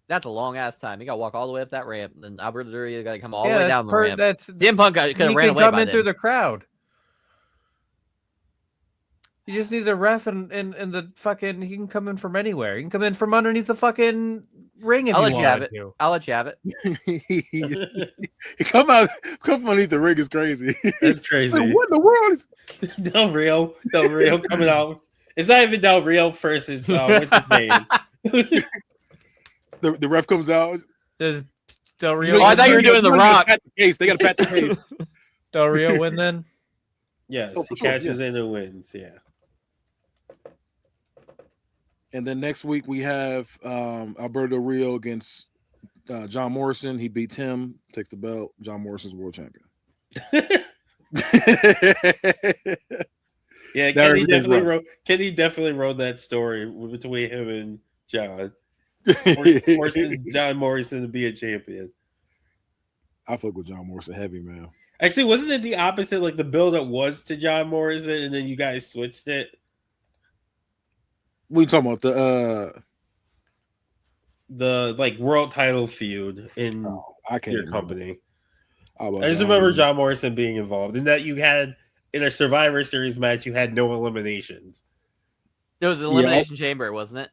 That's a long ass time. You gotta walk all the way up that ramp, and Alberto Del Rio gotta come all the Yeah, way that's down the ramp. That's CM Punk could have he ran can away come by in through then. the crowd. He just needs a ref and the fucking. He can come in from anywhere. He can come in from underneath the fucking ring if I'll you let you have want it. to. I'll let you have it. He come from underneath the ring is crazy. That's crazy. Like, what in the world is? Del Rio coming out. It's not even Del Rio versus what's his name? The ref comes out. Does Del You Rio? know, Oh, I thought you were doing The Rock. Pat the case. They got to pat the case. Del Rio win then? Yes, Oh, he for sure, cashes in and wins. Yeah. And then next week we have Alberto Del Rio against John Morrison. He beats him, takes the belt. John Morrison's world champion. Yeah, Kenny definitely wrote that story between him and John, forcing John Morrison to be a champion. I fuck with John Morrison heavy, man. Actually, wasn't it the opposite? Like the build-up was to John Morrison, and then you guys switched it. What are you talking about? the like world title feud in I can't your remember. company. I I just remember John Morrison being involved, and that you had in a Survivor Series match, you had no eliminations. It was an elimination chamber, wasn't it?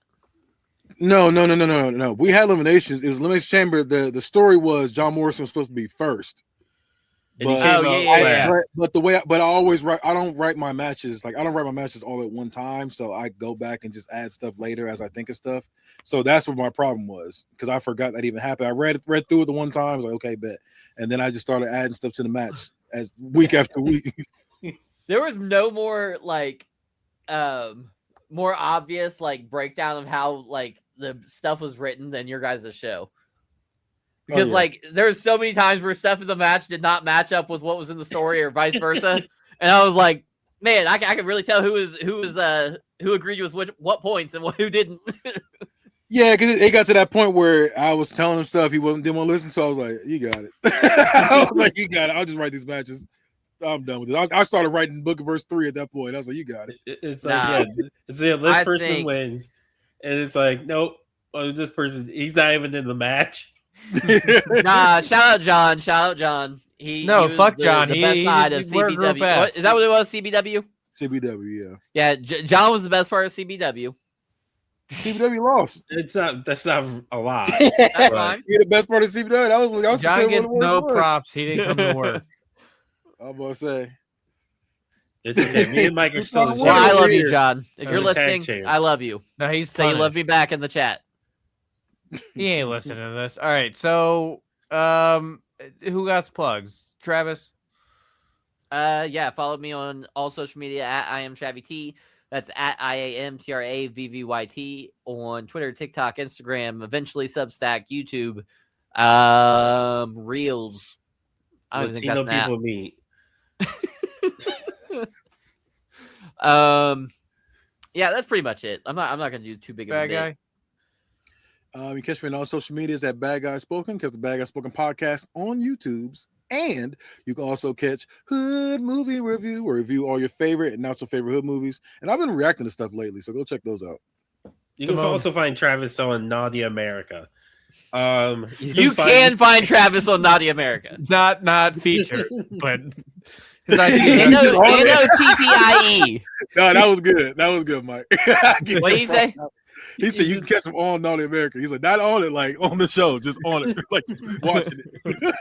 No. We had eliminations. It was elimination chamber. The story was John Morrison was supposed to be first. And he But, came out last. but the way, but I always write. I don't write my matches I don't write my matches all at one time. So I go back and just add stuff later as I think of stuff. So that's what my problem was because I forgot that even happened. I read through it the one time. I was like, okay, bet. And then I just started adding stuff to the match as week after week. There was no more like, more obvious like breakdown of how like the stuff was written than your guys' show. Because like there's so many times where stuff in the match did not match up with what was in the story or vice versa, and I was like, man, I could really tell who agreed with what points and who didn't. Yeah, because it got to that point where I was telling him stuff he didn't want to listen, so I was like, "You got it." I was like, "You got it." I'll just write these matches. I'm done with it. I started writing Book of Verse 3 at that point. I was like, "You got it." It's like this person wins, and it's like, nope, this person he's not even in the match. Nah, shout out John. He fuck John. The best side of CBW. Is that what it was? CBW. CBW, yeah. John was the best part of CBW. CBW lost. That's not a lot. That's fine. You're the best part of CBW. I was John gets no props. He didn't come to work. I'm about to say. It's okay. Me and Mike are still in Well, I love you, John. If you're listening, champs. I love you. No, he's say you love me back in the chat. He ain't listening to this. All right, so who got plugs? Travis? Yeah, follow me on all social media at I am Chavy T. That's at IAMTRAVVYT on Twitter, TikTok, Instagram, eventually Substack, YouTube, Reels. I don't think that's people meet. Yeah, that's pretty much it. I'm not gonna do too big of a bit. Guy. You catch me on all social medias at Bad Guy Spoken, because the Bad Guy Spoken podcast on YouTube's, and you can also catch Hood Movie Review, where review all your favorite and not so favorite Hood movies. And I've been reacting to stuff lately, so go check those out. You can also find Travis on Naughty America. You can find Travis on Naughty America. Not featured, but N-O-T-T-I-E. No, that was good. That was good, Mike. What did he say? He said you can catch him on Naughty America. He's like, not on it, like on the show, just on it, like just watching it.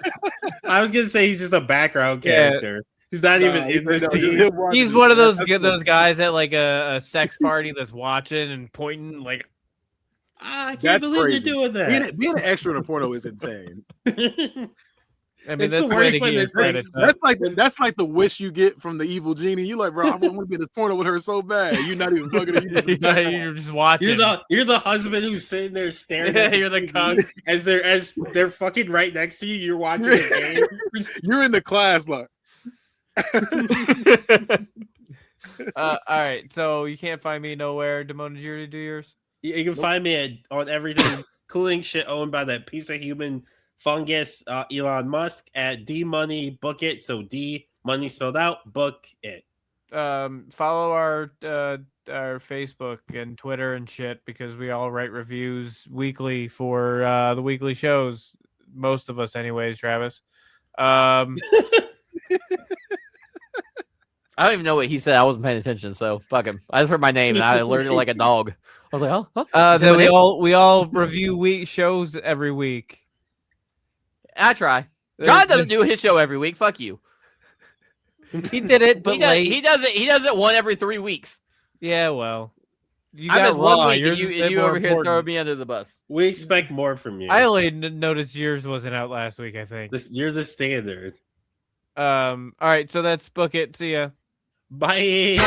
I was gonna say he's just a background character. He's not even in this team. He's one of those guys at like a sex party that's watching and pointing like, I can't believe you're doing that. Being an extra in a porno is insane. I mean, It's the worst when it's that's like the wish you get from the evil genie. You like, bro, I want to be in this porno with her so bad. You're not even fucking it. You're just watching. You're the husband who's sitting there staring at you're the cunt. as they're fucking right next to you. You're watching the game. You're in the class, like. All right, so you can't find me nowhere. Damone, did you already do yours? You can find me on everything cooling shit owned by that piece of human fungus, Elon Musk, at D Money Book It. So D Money spelled out, book it. Follow our Facebook and Twitter and shit, because we all write reviews weekly for the weekly shows. Most of us, anyways. Travis. I don't even know what he said. I wasn't paying attention, so fuck him. I just heard my name and I learned it like a dog. I was like, huh? Then we all review shows every week. I try. John doesn't do his show every week. Fuck you. He did it, but he does it one every 3 weeks. Yeah, well, you I got missed 1 week, Yours and is you more over here important. throwing me under the bus. We expect more from you. I only noticed yours wasn't out last week. I think You're the standard. All right, so that's Book It. See ya. Bye.